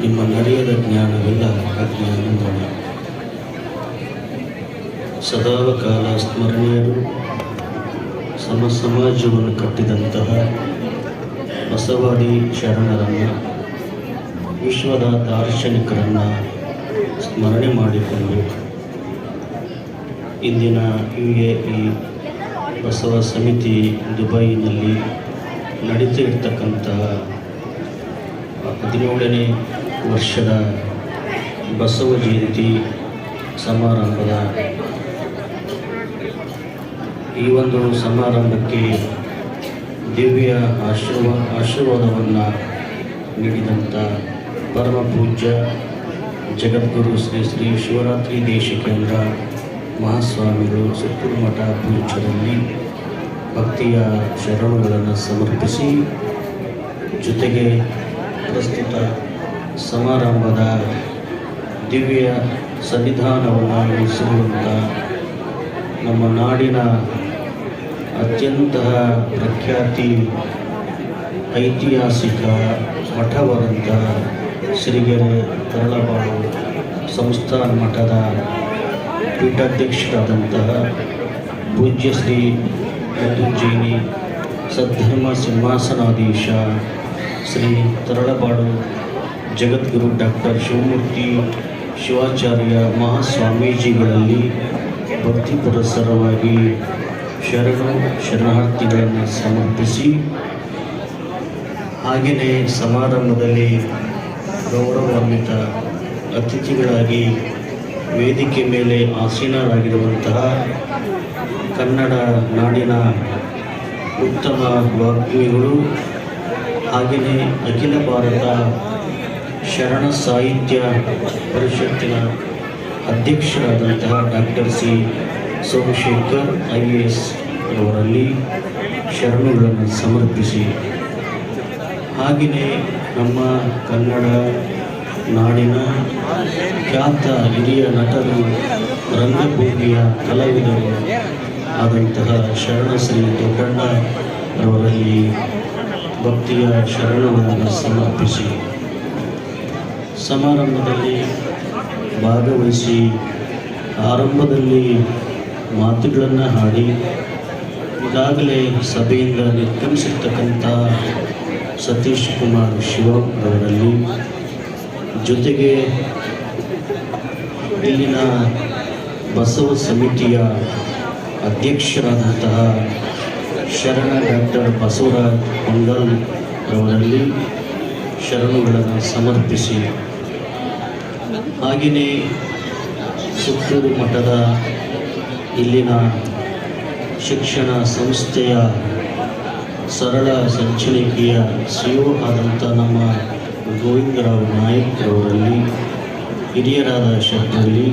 ನಿಮ್ಮ ನಡೆಯದ ಜ್ಞಾನವೆಲ್ಲ ಅಜ್ಞಾನಮಯ. ಸದಾಕಾಲ ಸ್ಮರಣೀಯರು, ಸಮಾಜವನ್ನು ಕಟ್ಟಿದಂತಹ ಬಸವಾದಿ ಶರಣರನ್ನು, ವಿಶ್ವದ ದಾರ್ಶನಿಕರನ್ನು ಸ್ಮರಣೆ ಮಾಡಿಕೊಂಡು ಇಂದಿನ UAE ಬಸವ ಸಮಿತಿ ದುಬೈನಲ್ಲಿ ನಡೀತಾ ಇರ್ತಕ್ಕಂತಹ 17ನೇ ವರ್ಷದ ಬಸವ ಜಯಂತಿ ಸಮಾರಂಭದ ಈ ಒಂದು ಸಮಾರಂಭಕ್ಕೆ ದಿವ್ಯ ಆಶೀರ್ವಾದವನ್ನು ನೀಡಿದಂಥ ಪರಮ ಪೂಜ್ಯ ಜಗದ್ಗುರು ಶ್ರೀ ಶ್ರೀ ಶಿವರಾತ್ರಿ ದೇಶಿಕೇಂದ್ರ ಮಹಾಸ್ವಾಮಿಗಳು ಸುತ್ತೂರು ಮಠ ಪೂಜ್ಯರಲ್ಲಿ ಭಕ್ತಿಯ ಶರಣುಗಳನ್ನು ಸಮರ್ಪಿಸಿ, ಜೊತೆಗೆ ಪ್ರಸ್ತುತ ಸಮಾರಂಭದ ದಿವ್ಯ ಸನ್ನಿಧಾನವನ್ನು ವಹಿಸಿರುವಂಥ ನಮ್ಮ ನಾಡಿನ ಅತ್ಯಂತ ಪ್ರಖ್ಯಾತಿ ಐತಿಹಾಸಿಕ ಮಠವಾದಂಥ ಸಿರಿಗೆರೆ ತರಳಬಾಳು ಸಂಸ್ಥಾನ ಮಠದ ಪೀಠಾಧ್ಯಕ್ಷರಾದಂತಹ ಪೂಜ್ಯ ಶ್ರೀ ಮೃತ್ಯುಂಜಯಿನಿ ಸದ್ಧರ್ಮ ಸಿಂಹಾಸನಾಧೀಶ ಶ್ರೀ ತರಳಬಾಳು ಜಗದ್ಗುರು ಡಾಕ್ಟರ್ ಶಿವಮೂರ್ತಿ ಶಿವಾಚಾರ್ಯ ಮಹಾಸ್ವಾಮೀಜಿಗಳಲ್ಲಿ ಭಕ್ತಿ ಪುರಸ್ಸರವಾಗಿ ಶರಣಾರ್ಥಿಗಳನ್ನು ಸಮರ್ಪಿಸಿ, ಹಾಗೆಯೇ ಸಮಾರಂಭದಲ್ಲಿ ಗೌರವಾನ್ವಿತ ಅತಿಥಿಗಳಾಗಿ ವೇದಿಕೆ ಮೇಲೆ ಆಸೀನರಾಗಿರುವಂತಹ ಕನ್ನಡ ನಾಡಿನ ಉತ್ತಮ ವಾಗ್ಮಿಗಳು, ಹಾಗೆಯೇ ಅಖಿಲ ಭಾರತ ಶರಣ ಸಾಹಿತ್ಯ ಪರಿಷತ್ತಿನ ಅಧ್ಯಕ್ಷರಾದಂತಹ ಡಾಕ್ಟರ್ ಸಿ ಸೋಮಶೇಖರ್ IAS ಅವರಲ್ಲಿ ಶರಣುಗಳನ್ನು ಸಮರ್ಪಿಸಿ, ಹಾಗೆಯೇ ನಮ್ಮ ಕನ್ನಡ ನಾಡಿನ ಖ್ಯಾತ ಹಿರಿಯ ನಟರು, ರಂಗಭೂಮಿಯ ಕಲಾವಿದರು ಆದಂತಹ ಶರಣ ಶ್ರೀ ದೊಡ್ಡಣ್ಣ ಅವರಲ್ಲಿ ಭಕ್ತಿಯ ಶರಣಗಳನ್ನು ಸಮರ್ಪಿಸಿ, ಸಮಾರಂಭದಲ್ಲಿ ಭಾಗವಹಿಸಿ ಆರಂಭದಲ್ಲಿ ಮಾತುಗಳನ್ನು ಹಾಡಿ ಈಗಾಗಲೇ ಸಭೆಯಿಂದ ನಿರ್ಗಮಿಸಿರ್ತಕ್ಕಂಥ ಸತೀಶ್ ಕುಮಾರ್ ಶಿವಮ್ ಅವರಲ್ಲಿ, ಜೊತೆಗೆ ಇಲ್ಲಿನ ಬಸವ ಸಮಿತಿಯ ಅಧ್ಯಕ್ಷರಾದಂತಹ ಶರಣ ಡಾಕ್ಟರ್ ಬಸವರಾಜ್ ಹೊಂಗಲ್ ಅವರಲ್ಲಿ ಶರಣುಗಳನ್ನು ಸಮರ್ಪಿಸಿ, ಹಾಗೆಯೇ ಸುತ್ತೂರು ಮಠದ ಇಲ್ಲಿನ ಶಿಕ್ಷಣ ಸಂಸ್ಥೆಯ ಸರಳ ಸಂಚಲಿಕೆಯ CEO ಆದಂಥ ನಮ್ಮ ಗೋವಿಂದರಾವ್ ನಾಯಕ್ ಅವರಲ್ಲಿ, ಹಿರಿಯರಾದ ಶರಣರಲ್ಲಿ,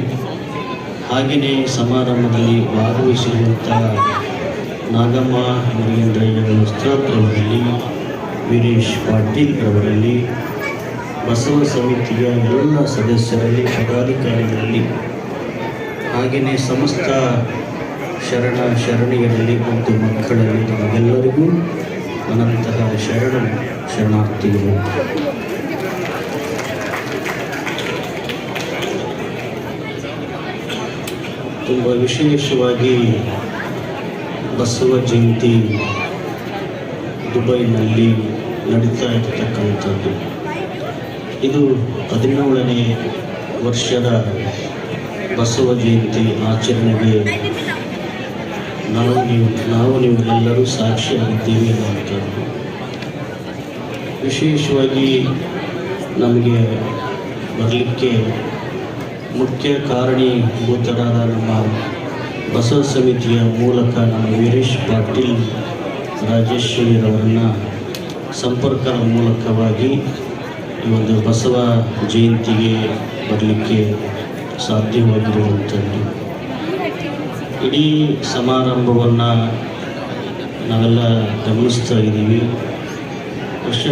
ಹಾಗೆಯೇ ಸಮಾರಂಭದಲ್ಲಿ ಭಾಗವಹಿಸಿರುವಂಥ ನಾಗಮ್ಮ ಮುರುಗೇಂದ್ರಯ್ಯ ವಸ್ತ್ರಾಪುರವರಲ್ಲಿ, ವೀರೇಶ್ ಪಾಟೀಲ್ ಅವರಲ್ಲಿ, ಬಸವ ಸಮಿತಿಯ ಎಲ್ಲ ಸದಸ್ಯರಲ್ಲಿ, ಪದಾಧಿಕಾರಿಗಳಲ್ಲಿ, ಹಾಗೆಯೇ ಸಮಸ್ತ ಶರಣಿಯರಲ್ಲಿ ಮತ್ತು ಮಕ್ಕಳಲ್ಲಿ ನಮಗೆಲ್ಲರಿಗೂ ಅನಂತಹ ಶರಣಾರ್ಥಿಗಳು. ತುಂಬ ವಿಶೇಷವಾಗಿ ಬಸವ ಜಯಂತಿ ದುಬೈನಲ್ಲಿ ನಡೀತಾ ಇರತಕ್ಕಂಥದ್ದು. ಇದು 17ನೇ ವರ್ಷದ ಬಸವ ಜಯಂತಿ ಆಚರಣೆಗೆ ನಾವು ನೀವೆಲ್ಲರೂ ಸಾಕ್ಷಿಯಾಗಿದ್ದೀವಿ ಅನ್ನುವಂಥದ್ದು. ವಿಶೇಷವಾಗಿ ನಮಗೆ ಬರಲಿಕ್ಕೆ ಮುಖ್ಯ ಕಾರಣೀಭೂತರಾದ ನಮ್ಮ ಬಸವ ಸಮಿತಿಯ ಮೂಲಕ ನಮ್ಮ ವೀರೇಶ್ ಪಾಟೀಲ್ ರಾಜೇಶ್ವರಿರವರನ್ನು ಸಂಪರ್ಕದ ಮೂಲಕವಾಗಿ ಈ ಒಂದು ಬಸವ ಜಯಂತಿಗೆ ಬರಲಿಕ್ಕೆ ಸಾಧ್ಯವಾಗಿರುವಂಥದ್ದು. ಇಡೀ ಸಮಾರಂಭವನ್ನು ನಾವೆಲ್ಲ ಗಮನಿಸ್ತಾ ಇದ್ದೀವಿ.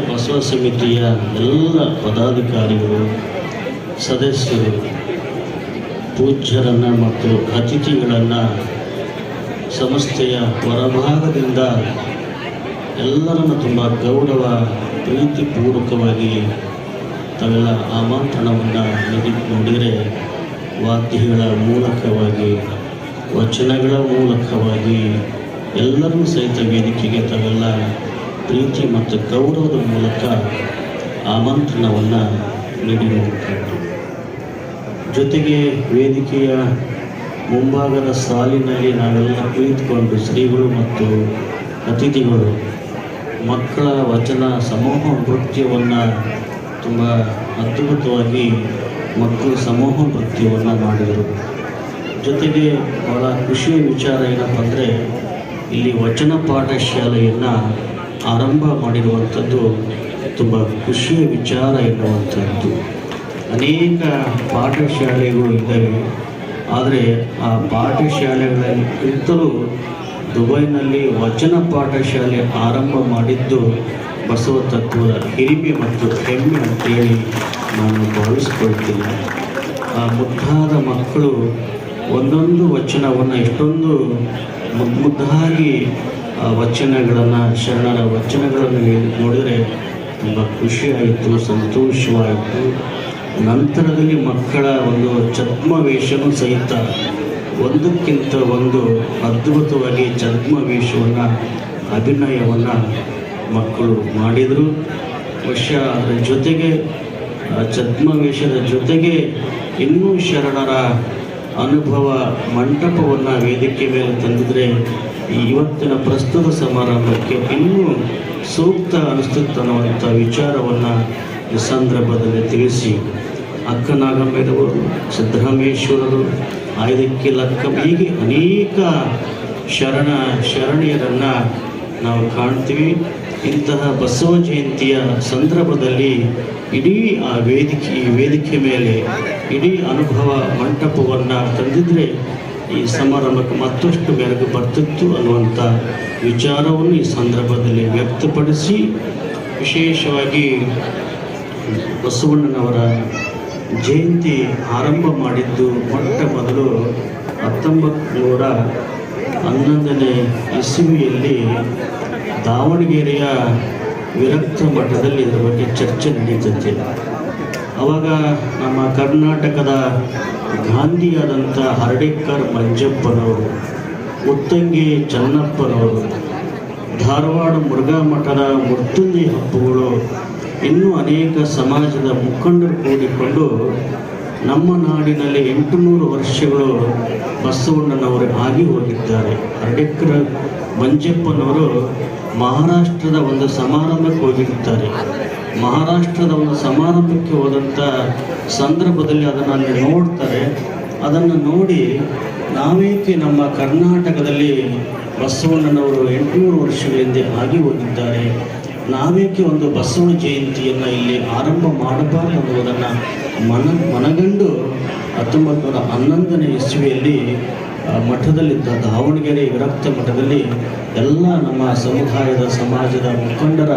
ಬಸವ ಸಮಿತಿಯ ಎಲ್ಲ ಪದಾಧಿಕಾರಿಗಳು, ಸದಸ್ಯರು, ಪೂಜ್ಯರನ್ನು ಮತ್ತು ಅತಿಥಿಗಳನ್ನು ಸಂಸ್ಥೆಯ ಹೊರಭಾಗದಿಂದ ಎಲ್ಲರನ್ನು ತುಂಬ ಗೌರವ ಪ್ರೀತಿಪೂರ್ವಕವಾಗಿ ತಾವೆಲ್ಲ ಆಮಂತ್ರಣವನ್ನು ನೋಡಿದರೆ ವಾದ್ಯಗಳ ಮೂಲಕವಾಗಿ ವಚನಗಳ ಮೂಲಕವಾಗಿ ಎಲ್ಲರೂ ಸಹಿತ ವೇದಿಕೆಗೆ ತಾವೆಲ್ಲ ಪ್ರೀತಿ ಮತ್ತು ಗೌರವದ ಮೂಲಕ ಆಮಂತ್ರಣವನ್ನು ನೀಡಿರುವಂಥದ್ದು. ಜೊತೆಗೆ ವೇದಿಕೆಯ ಮುಂಭಾಗದ ಸಾಲಿನಲ್ಲಿ ನಾವೆಲ್ಲ ಕುಳಿತುಕೊಂಡು ಶ್ರೀಗಳು ಮತ್ತು ಅತಿಥಿಗಳು ಮಕ್ಕಳ ವಚನ ಸಮೂಹ ನೃತ್ಯವನ್ನು ತುಂಬ ಅದ್ಭುತವಾಗಿ ಮಕ್ಕಳು ಸಮೂಹ ನೃತ್ಯವನ್ನು ಮಾಡಿದರು. ಜೊತೆಗೆ ಬಹಳ ಖುಷಿಯ ವಿಚಾರ ಏನಪ್ಪ ಅಂದರೆ ಇಲ್ಲಿ ವಚನ ಪಾಠಶಾಲೆಯನ್ನು ಆರಂಭ ಮಾಡಿರುವಂಥದ್ದು ತುಂಬ ಖುಷಿಯ ವಿಚಾರ ಎನ್ನುವಂಥದ್ದು. ಅನೇಕ ಪಾಠಶಾಲೆಗಳು ಇದ್ದಾವೆ, ಆದರೆ ಆ ಪಾಠಶಾಲೆಗಳಿಗಿಂತಲೂ ದುಬೈನಲ್ಲಿ ವಚನ ಪಾಠಶಾಲೆ ಆರಂಭ ಮಾಡಿದ್ದು ಬಸವ ತತ್ವದ ಹಿರಿಮೆ ಮತ್ತು ಹೆಮ್ಮೆ ಅಂತೇಳಿ ನಾನು ಭಾವಿಸ್ಕೊಳ್ತೀನಿ. ಆ ಮುದ್ದಾದ ಮಕ್ಕಳು ಒಂದೊಂದು ವಚನವನ್ನು ಎಷ್ಟೊಂದು ಮುದ್ದಾಗಿ ಆ ವಚನಗಳನ್ನು ಶರಣರ ವಚನಗಳನ್ನು ನೋಡಿದರೆ ತುಂಬ ಖುಷಿಯಾಯಿತು, ಸಂತೋಷವಾಯಿತು. ನಂತರದಲ್ಲಿ ಮಕ್ಕಳ ಒಂದು ಛದ್ಮವೇಷನೂ ಸಹಿತ ಒಂದಕ್ಕಿಂತ ಒಂದು ಅದ್ಭುತವಾಗಿ ಛದ್ಮವೇಷವನ್ನು ಅಭಿನಯವನ್ನು ಮಕ್ಕಳು ಮಾಡಿದರು. ಬಹುಶಃ ಅದರ ಜೊತೆಗೆ ಛದ್ಮವೇಷದ ಜೊತೆಗೆ ಇನ್ನೂ ಶರಣರ ಅನುಭವ ಮಂಟಪವನ್ನು ವೇದಿಕೆ ಮೇಲೆ ತಂದಿದ್ರೆ ಇವತ್ತಿನ ಪ್ರಸ್ತುತ ಸಮಾರಂಭಕ್ಕೆ ಇನ್ನೂ ಸೂಕ್ತ ಅನಿಸುತ್ತನ್ನುವಂಥ ವಿಚಾರವನ್ನು ಈ ಸಂದರ್ಭದಲ್ಲಿ ತಿಳಿಸಿ ಅಕ್ಕನಾಗಮ್ಮನವರು, ಸಿದ್ದರಾಮೇಶ್ವರರು, ಆಯ್ದಕ್ಕಿ ಲಕ್ಕಮ್ಮ, ಹೀಗೆ ಅನೇಕ ಶರಣೆಯರನ್ನು ನಾವು ಕಾಣ್ತೀವಿ. ಇಂತಹ ಬಸವ ಜಯಂತಿಯ ಸಂದರ್ಭದಲ್ಲಿ ಇಡೀ ಆ ವೇದಿಕೆ ಮೇಲೆ ಇಡೀ ಅನುಭವ ಮಂಟಪವನ್ನು ತಂದಿದ್ರೆ ಈ ಸಮಾರಂಭಕ್ಕೆ ಮತ್ತಷ್ಟು ಮೆರುಗು ಬರ್ತಿತ್ತು ಅನ್ನುವಂಥ ವಿಚಾರವನ್ನು ಈ ಸಂದರ್ಭದಲ್ಲಿ ವ್ಯಕ್ತಪಡಿಸಿ, ವಿಶೇಷವಾಗಿ ಬಸವಣ್ಣನವರ ಜಯಂತಿ ಆರಂಭ ಮಾಡಿದ್ದು ಮೊಟ್ಟ ಮೊದಲು 1911ನೇ ಇಸವಿಯಲ್ಲಿ ದಾವಣಗೆರೆಯ ವಿರಕ್ತ ಮಠದಲ್ಲಿ ಇದರ ಬಗ್ಗೆ ಚರ್ಚೆ ನಡೀತೈತೆ. ಆವಾಗ ನಮ್ಮ ಕರ್ನಾಟಕದ ಗಾಂಧಿಯಾದಂಥ ಹರ್ಡೇಕರ್ ಮಂಜಪ್ಪನವರು, ಉತ್ತಂಗಿ ಚನ್ನಪ್ಪನವರು, ಧಾರವಾಡ ಮುರುಘಾ ಮಠದ ಮುರ್ತುಂಜಿ ಹಬ್ಬಗಳು, ಇನ್ನೂ ಅನೇಕ ಸಮಾಜದ ಮುಖಂಡರು ಕೂಡಿಕೊಂಡು ನಮ್ಮ ನಾಡಿನಲ್ಲಿ 800 ವರ್ಷಗಳು ಬಸವಣ್ಣನವರು ಆಗಿ ಹೋಗಿದ್ದಾರೆ. ಹರ್ಡೇಕರ್ ಮಂಜಪ್ಪನವರು ಮಹಾರಾಷ್ಟ್ರದ ಒಂದು ಸಮಾರಂಭಕ್ಕೆ ಹೋಗಿರ್ತಾರೆ. ಮಹಾರಾಷ್ಟ್ರದ ಒಂದು ಸಮಾರಂಭಕ್ಕೆ ಹೋದಂಥ ಸಂದರ್ಭದಲ್ಲಿ ಅದನ್ನು ಅಲ್ಲಿ ನೋಡ್ತಾರೆ. ಅದನ್ನು ನೋಡಿ ನಾವೇಕೆ ನಮ್ಮ ಕರ್ನಾಟಕದಲ್ಲಿ ಬಸವಣ್ಣನವರು 800 ವರ್ಷಗಳ ಹಿಂದೆ ಆಗಿ ಹೋಗಿದ್ದಾರೆ, ನಾವೇಕೆ ಒಂದು ಬಸವ ಜಯಂತಿಯನ್ನು ಇಲ್ಲಿ ಆರಂಭ ಮಾಡಬಾರದು ಅನ್ನುವುದನ್ನು ಮನಗಂಡು 1911ನೇ ಇಸವಿಯಲ್ಲಿ ಮಠದಲ್ಲಿದ್ದ ದಾವಣಗೆರೆ ವಿರಕ್ತ ಮಠದಲ್ಲಿ ಎಲ್ಲ ನಮ್ಮ ಸಮಾಜದ ಮುಖಂಡರ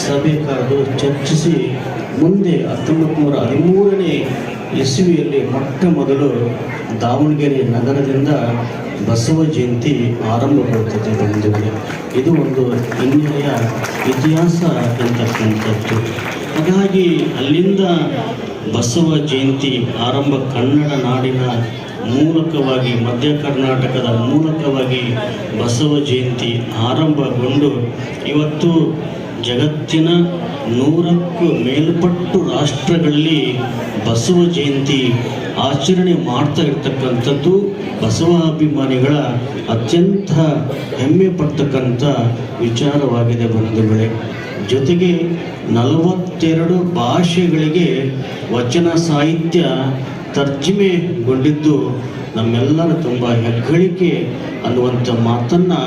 ಸಭೆ ಕರೆದು ಚರ್ಚಿಸಿ ಮುಂದೆ 1913ನೇ ಇಸವಿಯಲ್ಲಿ ಮೊಟ್ಟ ಮೊದಲು ದಾವಣಗೆರೆ ನಗರದಿಂದ ಬಸವ ಜಯಂತಿ ಆರಂಭಗೊಳ್ಳುತ್ತದೆ ಬಂಧುಗಳೇ. ಇದು ಒಂದು ಹಿನ್ನೆಲೆಯ ಇತಿಹಾಸ ಅಂತಕ್ಕಂಥದ್ದು. ಹಾಗಾಗಿ ಅಲ್ಲಿಂದ ಬಸವ ಜಯಂತಿ ಆರಂಭ ಕನ್ನಡ ನಾಡಿನ ಮೂಲಕವಾಗಿ, ಮಧ್ಯ ಕರ್ನಾಟಕದ ಮೂಲಕವಾಗಿ ಬಸವ ಜಯಂತಿ ಆರಂಭಗೊಂಡು ಇವತ್ತು ಜಗತ್ತಿನ 100ಕ್ಕೂ ಮೇಲ್ಪಟ್ಟು ರಾಷ್ಟ್ರಗಳಲ್ಲಿ ಬಸವ ಜಯಂತಿ ಆಚರಣೆ ಮಾಡ್ತಾ ಇರ್ತಕ್ಕಂಥದ್ದು ಬಸವಾಭಿಮಾನಿಗಳ ಅತ್ಯಂತ ಹೆಮ್ಮೆ ಪಡ್ತಕ್ಕಂಥ ವಿಚಾರವಾಗಿದೆ ಬಂಧುಗಳೇ. ಜೊತೆಗೆ 42 ಭಾಷೆಗಳಿಗೆ ವಚನ ಸಾಹಿತ್ಯ ತರ್ಜುಮೆಗೊಂಡಿದ್ದು ನಮ್ಮೆಲ್ಲರ ತುಂಬ ಹೆಗ್ಗಳಿಕೆ ಅನ್ನುವಂಥ ಮಾತನ್ನು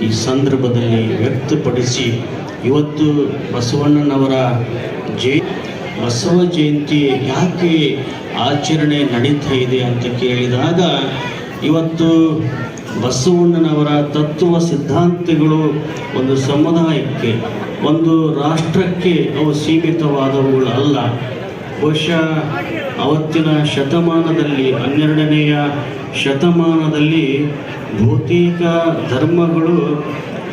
ಈ ಸಂದರ್ಭದಲ್ಲಿ ವ್ಯಕ್ತಪಡಿಸಿ, ಇವತ್ತು ಬಸವಣ್ಣನವರ ಬಸವ ಜಯಂತಿ ಯಾಕೆ ಆಚರಣೆ ನಡೀತಾ ಇದೆ ಅಂತ ಕೇಳಿದಾಗ, ಇವತ್ತು ಬಸವಣ್ಣನವರ ತತ್ವ ಸಿದ್ಧಾಂತಗಳು ಒಂದು ಸಮುದಾಯಕ್ಕೆ, ಒಂದು ರಾಷ್ಟ್ರಕ್ಕೆ ಅವು ಸೀಮಿತವಾದವುಗಳು ಅಲ್ಲ. ಬಹುಶಃ ಅವತ್ತಿನ ಶತಮಾನದಲ್ಲಿ, 12ನೇಯ ಶತಮಾನದಲ್ಲಿ ಬಹುತೇಕ ಧರ್ಮಗಳು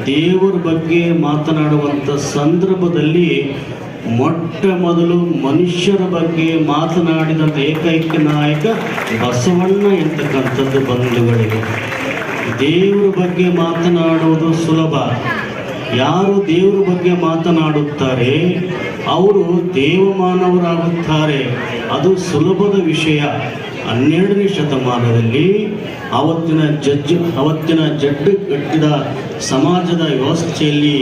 ದೇವರ ಬಗ್ಗೆ ಮಾತನಾಡುವಂಥ ಸಂದರ್ಭದಲ್ಲಿ ಮೊಟ್ಟ ಮೊದಲು ಮನುಷ್ಯರ ಬಗ್ಗೆ ಮಾತನಾಡಿದಂಥ ಏಕೈಕ ನಾಯಕ ಬಸವಣ್ಣ ಎಂತಕ್ಕಂಥದ್ದು ಬಂಧುಗಳಿಗೆ. ದೇವರ ಬಗ್ಗೆ ಮಾತನಾಡುವುದು ಸುಲಭ. ಯಾರು ದೇವರ ಬಗ್ಗೆ ಮಾತನಾಡುತ್ತಾರೆ ಅವರು ದೇವಮಾನವರಾಗುತ್ತಾರೆ. ಅದು ಸುಲಭದ ವಿಷಯ. 12ನೇ ಶತಮಾನದಲ್ಲಿ ಅವತ್ತಿನ ಜಡ್ಡು ಕಟ್ಟಿದ ಸಮಾಜದ ವ್ಯವಸ್ಥೆಯಲ್ಲಿ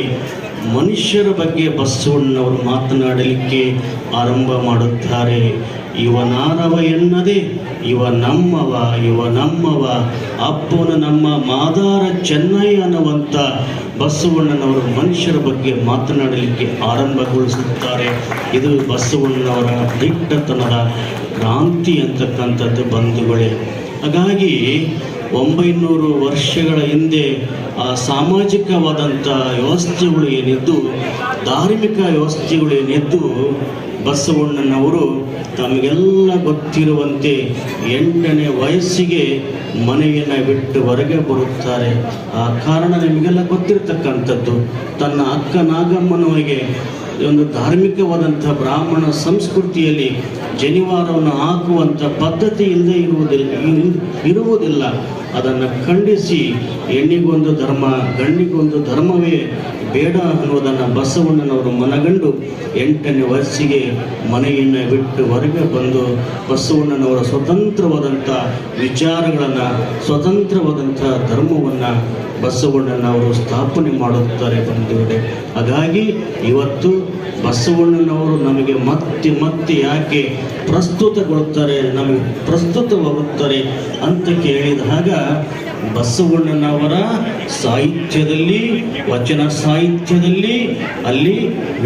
ಮನುಷ್ಯರ ಬಗ್ಗೆ ಬಸವಣ್ಣವರು ಮಾತನಾಡಲಿಕ್ಕೆ ಆರಂಭ ಮಾಡುತ್ತಾರೆ. ಇವನಾರವ ಎನ್ನದೆ ಇವ ನಮ್ಮವ ಅಪ್ಪನ ನಮ್ಮ ಮಾದಾರ ಚೆನ್ನೈ ಅನ್ನುವಂಥ ಬಸವಣ್ಣನವರು ಮನುಷ್ಯರ ಬಗ್ಗೆ ಮಾತನಾಡಲಿಕ್ಕೆ ಆರಂಭಗೊಳಿಸುತ್ತಾರೆ. ಇದು ಬಸವಣ್ಣನವರ ದಿಟ್ಟತನದ ಕ್ರಾಂತಿ ಅಂತಕ್ಕಂಥದ್ದು ಬಂಧುಗಳೇ. ಹಾಗಾಗಿ 900 ವರ್ಷಗಳ ಹಿಂದೆ ಆ ಸಾಮಾಜಿಕವಾದಂಥ ವ್ಯವಸ್ಥೆಗಳು ಏನಿದ್ದು, ಧಾರ್ಮಿಕ ವ್ಯವಸ್ಥೆಗಳು ಏನಿದ್ದು, ಬಸವಣ್ಣನವರು ತಮಗೆಲ್ಲ ಗೊತ್ತಿರುವಂತೆ 8ನೇ ವಯಸ್ಸಿಗೆ ಮನೆಯನ್ನು ಬಿಟ್ಟು ಹೊರಗೆ ಬರುತ್ತಾರೆ. ಆ ಕಾರಣ ನಿಮಗೆಲ್ಲ ಗೊತ್ತಿರತಕ್ಕಂಥದ್ದು. ತನ್ನ ಅಕ್ಕ ನಾಗಮ್ಮನವರಿಗೆ ಒಂದು ಧಾರ್ಮಿಕವಾದಂಥ ಬ್ರಾಹ್ಮಣ ಸಂಸ್ಕೃತಿಯಲ್ಲಿ ಜನಿವಾರವನ್ನು ಹಾಕುವಂಥ ಪದ್ಧತಿ ಇಲ್ಲದೆ ಇರುವುದಿಲ್ಲ. ಅದನ್ನು ಖಂಡಿಸಿ ಹೆಣ್ಣಿಗೊಂದು ಧರ್ಮ ಗಂಡಿಗೊಂದು ಧರ್ಮವೇ ಬೇಡ ಅನ್ನುವುದನ್ನು ಬಸವಣ್ಣನವರು ಮನಗಂಡು 8ನೇ ವಯಸ್ಸಿಗೆ ಮನೆಯನ್ನು ಬಿಟ್ಟು ಹೊರಗೆ ಬಂದು ಬಸವಣ್ಣನವರ ಸ್ವತಂತ್ರವಾದಂಥ ವಿಚಾರಗಳನ್ನು, ಸ್ವತಂತ್ರವಾದಂಥ ಧರ್ಮವನ್ನು ಬಸವಣ್ಣನವರು ಸ್ಥಾಪನೆ ಮಾಡುತ್ತಾರೆ ಬಂಧುಗಳೇ. ಹಾಗಾಗಿ ಇವತ್ತು ಬಸವಣ್ಣನವರು ನಮಗೆ ಮತ್ತೆ ಯಾಕೆ ಪ್ರಸ್ತುತಗೊಳ್ಳುತ್ತಾರೆ, ನಮಗೆ ಪ್ರಸ್ತುತವಾಗುತ್ತಾರೆ ಅಂತ ಕೇಳಿದಾಗ, ಬಸವಣ್ಣನವರ ಸಾಹಿತ್ಯದಲ್ಲಿ, ವಚನ ಸಾಹಿತ್ಯದಲ್ಲಿ ಅಲ್ಲಿ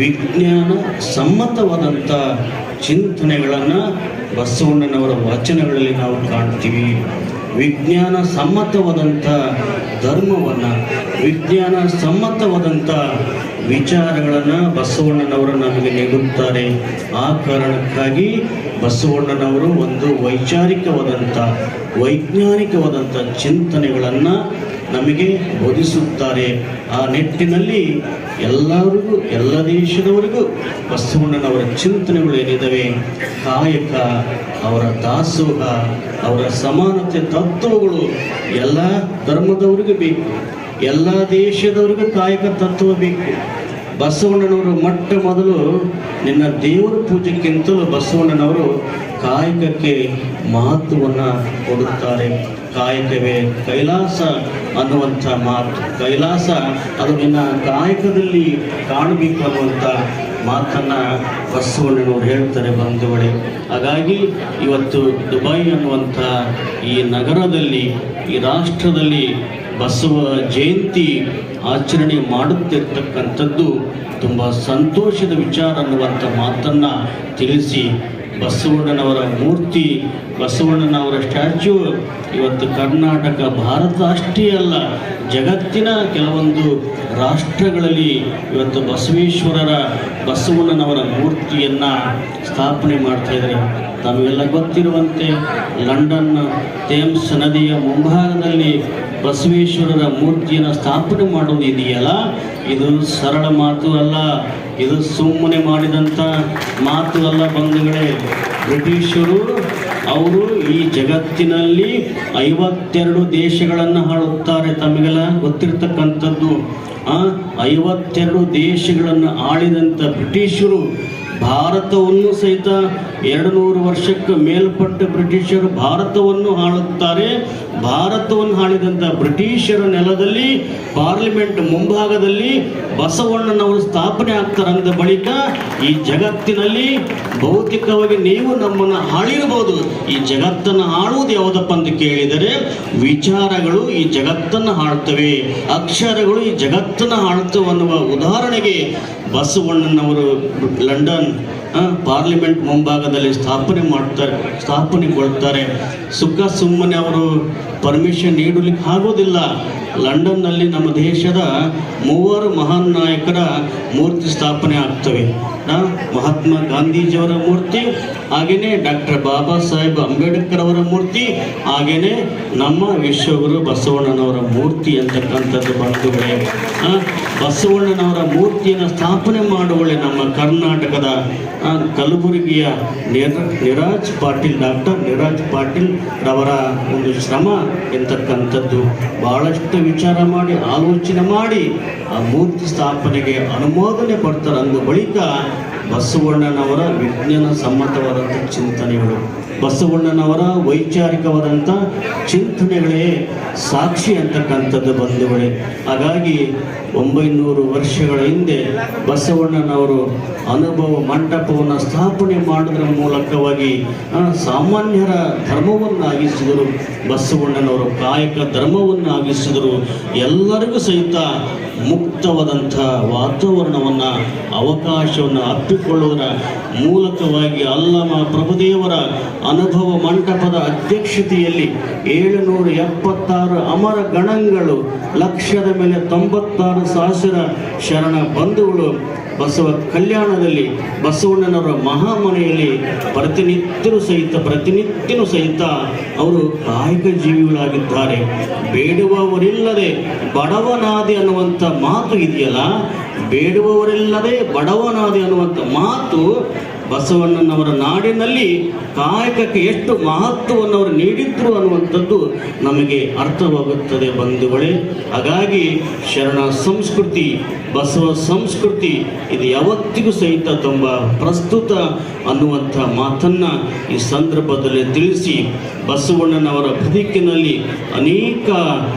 ವಿಜ್ಞಾನ ಸಮ್ಮತವಾದಂಥ ಚಿಂತನೆಗಳನ್ನು ಬಸವಣ್ಣನವರ ವಚನಗಳಲ್ಲಿ ನಾವು ಕಾಣ್ತೀವಿ. ವಿಜ್ಞಾನ ಸಮ್ಮತವಾದಂಥ ಧರ್ಮವನ್ನು, ವಿಜ್ಞಾನ ಸಮ್ಮತವಾದಂಥ ವಿಚಾರಗಳನ್ನು ಬಸವಣ್ಣನವರು ನಮಗೆ ನೀಡುತ್ತಾರೆ. ಆ ಕಾರಣಕ್ಕಾಗಿ ಬಸವಣ್ಣನವರು ಒಂದು ವೈಜ್ಞಾನಿಕವಾದಂಥ ಚಿಂತನೆಗಳನ್ನು ನಮಗೆ ಬೋಧಿಸುತ್ತಾರೆ. ಆ ನಿಟ್ಟಿನಲ್ಲಿ ಎಲ್ಲರಿಗೂ, ಎಲ್ಲ ದೇಶದವರಿಗೂ ಬಸವಣ್ಣನವರ ಚಿಂತನೆಗಳು ಏನಿದ್ದಾವೆ, ಕಾಯಕ, ಅವರ ದಾಸೋಹ, ಅವರ ಸಮಾನತೆ ತತ್ವಗಳು ಎಲ್ಲ ಧರ್ಮದವರಿಗೂ ಬೇಕು, ಎಲ್ಲ ದೇಶದವರಿಗೂ ಕಾಯಕ ತತ್ವ ಬೇಕು. ಬಸವಣ್ಣನವರು ಮೊಟ್ಟ ಮೊದಲು ನಿನ್ನ ದೇವರ ಪೂಜೆಗಿಂತಲೂ ಬಸವಣ್ಣನವರು ಕಾಯಕಕ್ಕೆ ಮಹತ್ವವನ್ನು ಕೊಡುತ್ತಾರೆ. ಕಾಯಕವೇ ಕೈಲಾಸ ಅನ್ನುವಂಥ ಮಾತು, ಕೈಲಾಸ ಅದು ನಿನ್ನ ಕಾಯಕದಲ್ಲಿ ಕಾಣಬೇಕು ಅನ್ನುವಂಥ ಮಾತನ್ನು ಬಸವಣ್ಣನವರು ಹೇಳ್ತಾರೆ ಬಂಧುಗಳೇ. ಹಾಗಾಗಿ ಇವತ್ತು ದುಬೈ ಅನ್ನುವಂಥ ಈ ನಗರದಲ್ಲಿ, ಈ ರಾಷ್ಟ್ರದಲ್ಲಿ ಬಸವ ಜಯಂತಿ ಆಚರಣೆ ಮಾಡುತ್ತಿರ್ತಕ್ಕಂಥದ್ದು ತುಂಬ ಸಂತೋಷದ ವಿಚಾರ ಅನ್ನುವಂಥ ಮಾತನ್ನು ತಿಳಿಸಿ, ಬಸವಣ್ಣನವರ ಮೂರ್ತಿ, ಬಸವಣ್ಣನವರ ಸ್ಟ್ಯಾಚ್ಯೂ ಇವತ್ತು ಕರ್ನಾಟಕ, ಭಾರತ ಅಷ್ಟೇ ಅಲ್ಲ, ಜಗತ್ತಿನ ಕೆಲವೊಂದು ರಾಷ್ಟ್ರಗಳಲ್ಲಿ ಇವತ್ತು ಬಸವಣ್ಣನವರ ಮೂರ್ತಿಯನ್ನು ಸ್ಥಾಪನೆ ಮಾಡ್ತಾ ಇದ್ದಾರೆ. ತಮಗೆಲ್ಲ ಗೊತ್ತಿರುವಂತೆ ಲಂಡನ್ ಥೇಮ್ಸ್ ನದಿಯ ಮುಂಭಾಗದಲ್ಲಿ ಬಸವೇಶ್ವರರ ಮೂರ್ತಿಯನ್ನು ಸ್ಥಾಪನೆ ಮಾಡುವುದು ಇದೆಯಲ್ಲ, ಇದು ಸರಳ ಮಾತು ಅಲ್ಲ, ಇದು ಸುಮ್ಮನೆ ಮಾಡಿದಂಥ ಮಾತು ಅಲ್ಲ ಬಂಧುಗಳೇ. ಬ್ರಿಟಿಷರು ಅವರು ಈ ಜಗತ್ತಿನಲ್ಲಿ 52 ದೇಶಗಳನ್ನು ಆಳುತ್ತಾರೆ. ತಮಗೆಲ್ಲ ಗೊತ್ತಿರ್ತಕ್ಕಂಥದ್ದು. 52 ದೇಶಗಳನ್ನು ಆಳಿದಂಥ ಬ್ರಿಟಿಷರು ಭಾರತವನ್ನು ಸಹಿತ 200 ವರ್ಷಕ್ಕೆ ಮೇಲ್ಪಟ್ಟ ಬ್ರಿಟಿಷರು ಭಾರತವನ್ನು ಆಳುತ್ತಾರೆ. ಭಾರತವನ್ನು ಆಳಿದಂಥ ಬ್ರಿಟಿಷರ ನೆಲದಲ್ಲಿ ಪಾರ್ಲಿಮೆಂಟ್ ಮುಂಭಾಗದಲ್ಲಿ ಬಸವಣ್ಣನವರು ಸ್ಥಾಪನೆ ಆಗ್ತಾರಂದ ಬಳಿಕ ಈ ಜಗತ್ತಿನಲ್ಲಿ ಭೌತಿಕವಾಗಿ ನೀವು ನಮ್ಮನ್ನು ಆಳಿರಬಹುದು, ಈ ಜಗತ್ತನ್ನು ಆಳುವುದು ಯಾವುದಪ್ಪ ಅಂತ ಕೇಳಿದರೆ ವಿಚಾರಗಳು ಈ ಜಗತ್ತನ್ನು ಆಳ್ತವೆ, ಅಕ್ಷರಗಳು ಈ ಜಗತ್ತನ್ನು ಆಳ್ತವೆ ಅನ್ನುವ ಉದಾಹರಣೆಗೆ ಬಸವಣ್ಣನವರು ಲಂಡನ್ ಪಾರ್ಲಿಮೆಂಟ್ ಮುಂಭಾಗದಲ್ಲಿ ಸ್ಥಾಪನೆಗೊಳ್ತಾರೆ. ಸುಮ್ಮನೆ ಅವರು ಪರ್ಮಿಷನ್ ನೀಡಲಿಕ್ಕೆ ಆಗೋದಿಲ್ಲ. ಲಂಡನ್ನಲ್ಲಿ ನಮ್ಮ ದೇಶದ 3 ಮಹಾನ್ ನಾಯಕರ ಮೂರ್ತಿ ಸ್ಥಾಪನೆ ಆಗ್ತವೆ. ಮಹಾತ್ಮ ಗಾಂಧೀಜಿಯವರ ಮೂರ್ತಿ, ಹಾಗೆಯೇ ಡಾಕ್ಟರ್ ಬಾಬಾ ಸಾಹೇಬ್ ಅಂಬೇಡ್ಕರ್ ಅವರ ಮೂರ್ತಿ, ಹಾಗೆಯೇ ನಮ್ಮ ವಿಶ್ವಗುರು ಬಸವಣ್ಣನವರ ಮೂರ್ತಿ ಅಂತಕ್ಕಂಥದ್ದು ಬಂಧುಗಳೇ. ಬಸವಣ್ಣನವರ ಮೂರ್ತಿಯನ್ನು ಸ್ಥಾಪನೆ ಮಾಡುವಳೆ ನಮ್ಮ ಕರ್ನಾಟಕದ ಕಲಬುರಗಿಯ ನಿರಾಜ್ ಪಾಟೀಲ್, ಡಾಕ್ಟರ್ ನಿರಾಜ್ ಪಾಟೀಲ್ ರವರ ಒಂದು ಶ್ರಮ ಎಂತಕ್ಕಂಥದ್ದು. ಬಹಳಷ್ಟು ವಿಚಾರ ಮಾಡಿ ಆಲೋಚನೆ ಮಾಡಿ ಆ ಮೂರ್ತಿ ಸ್ಥಾಪನೆಗೆ ಅನುಮೋದನೆ ಕೊಡ್ತಾರೆ. ಅಂದ ಬಳಿಕ ಬಸವಣ್ಣನವರ ವಿಜ್ಞಾನ ಸಮ್ಮತವಾದಂಥ ಚಿಂತನೆಗಳು, ಬಸವಣ್ಣನವರ ವೈಚಾರಿಕವಾದಂಥ ಚಿಂತನೆಗಳೇ ಸಾಕ್ಷಿ ಅಂತಕ್ಕಂಥದ್ದು ಬಂಧುಗಳೇ. ಹಾಗಾಗಿ 900 ವರ್ಷಗಳ ಹಿಂದೆ ಬಸವಣ್ಣನವರು ಅನುಭವ ಮಂಟಪವನ್ನು ಸ್ಥಾಪನೆ ಮಾಡೋದ್ರ ಮೂಲಕವಾಗಿ ಸಾಮಾನ್ಯರ ಧರ್ಮವನ್ನಾಗಿಸಿದರು. ಬಸವಣ್ಣನವರು ಕಾಯಕ ಧರ್ಮವನ್ನಾಗಿಸಿದರು. ಎಲ್ಲರಿಗೂ ಸಹಿತ ಮುಕ್ತವಾದಂಥ ವಾತಾವರಣವನ್ನು, ಅವಕಾಶವನ್ನು ಅಪ್ಪಿಕೊಳ್ಳುವುದರ ಮೂಲಕವಾಗಿ ಅಲ್ಲಮ ಪ್ರಭುದೇವರ ಅನುಭವ ಮಂಟಪದ ಅಧ್ಯಕ್ಷತೆಯಲ್ಲಿ 776 ಅಮರ ಗಣಗಳು, ಲಕ್ಷದ ಮೇಲೆ 96,000 ಶರಣ ಬಂಧುಗಳು ಬಸವ ಕಲ್ಯಾಣದಲ್ಲಿ ಬಸವಣ್ಣನವರ ಮಹಾಮನೆಯಲ್ಲಿ ಪ್ರತಿನಿತ್ಯನೂ ಸಹಿತ ಅವರು ಕಾಯಕ ಜೀವಿಗಳಾಗಿದ್ದಾರೆ. ಬೇಡುವವರಿಲ್ಲದೆ ಬಡವನಾದೆ ಅನ್ನುವಂಥ ಮಾತು ಇದೆಯಲ್ಲ, ಬೇಡುವವರಿಲ್ಲದೆ ಬಡವನಾದೆ ಅನ್ನುವಂಥ ಮಾತು ಬಸವಣ್ಣನವರ ನಾಡಿನಲ್ಲಿ ಕಾಯಕಕ್ಕೆ ಎಷ್ಟು ಮಹತ್ವವನ್ನು ಅವರು ನೀಡಿದ್ರು ಅನ್ನುವಂಥದ್ದು ನಮಗೆ ಅರ್ಥವಾಗುತ್ತದೆ ಬಂಧುಗಳೇ. ಹಾಗಾಗಿ ಶರಣ ಸಂಸ್ಕೃತಿ, ಬಸವ ಸಂಸ್ಕೃತಿ ಇದು ಯಾವತ್ತಿಗೂ ಸಹಿತ ತುಂಬ ಪ್ರಸ್ತುತ ಅನ್ನುವಂಥ ಮಾತನ್ನು ಈ ಸಂದರ್ಭದಲ್ಲಿ ತಿಳಿಸಿ, ಬಸವಣ್ಣನವರ ಬದುಕಿನಲ್ಲಿ ಅನೇಕ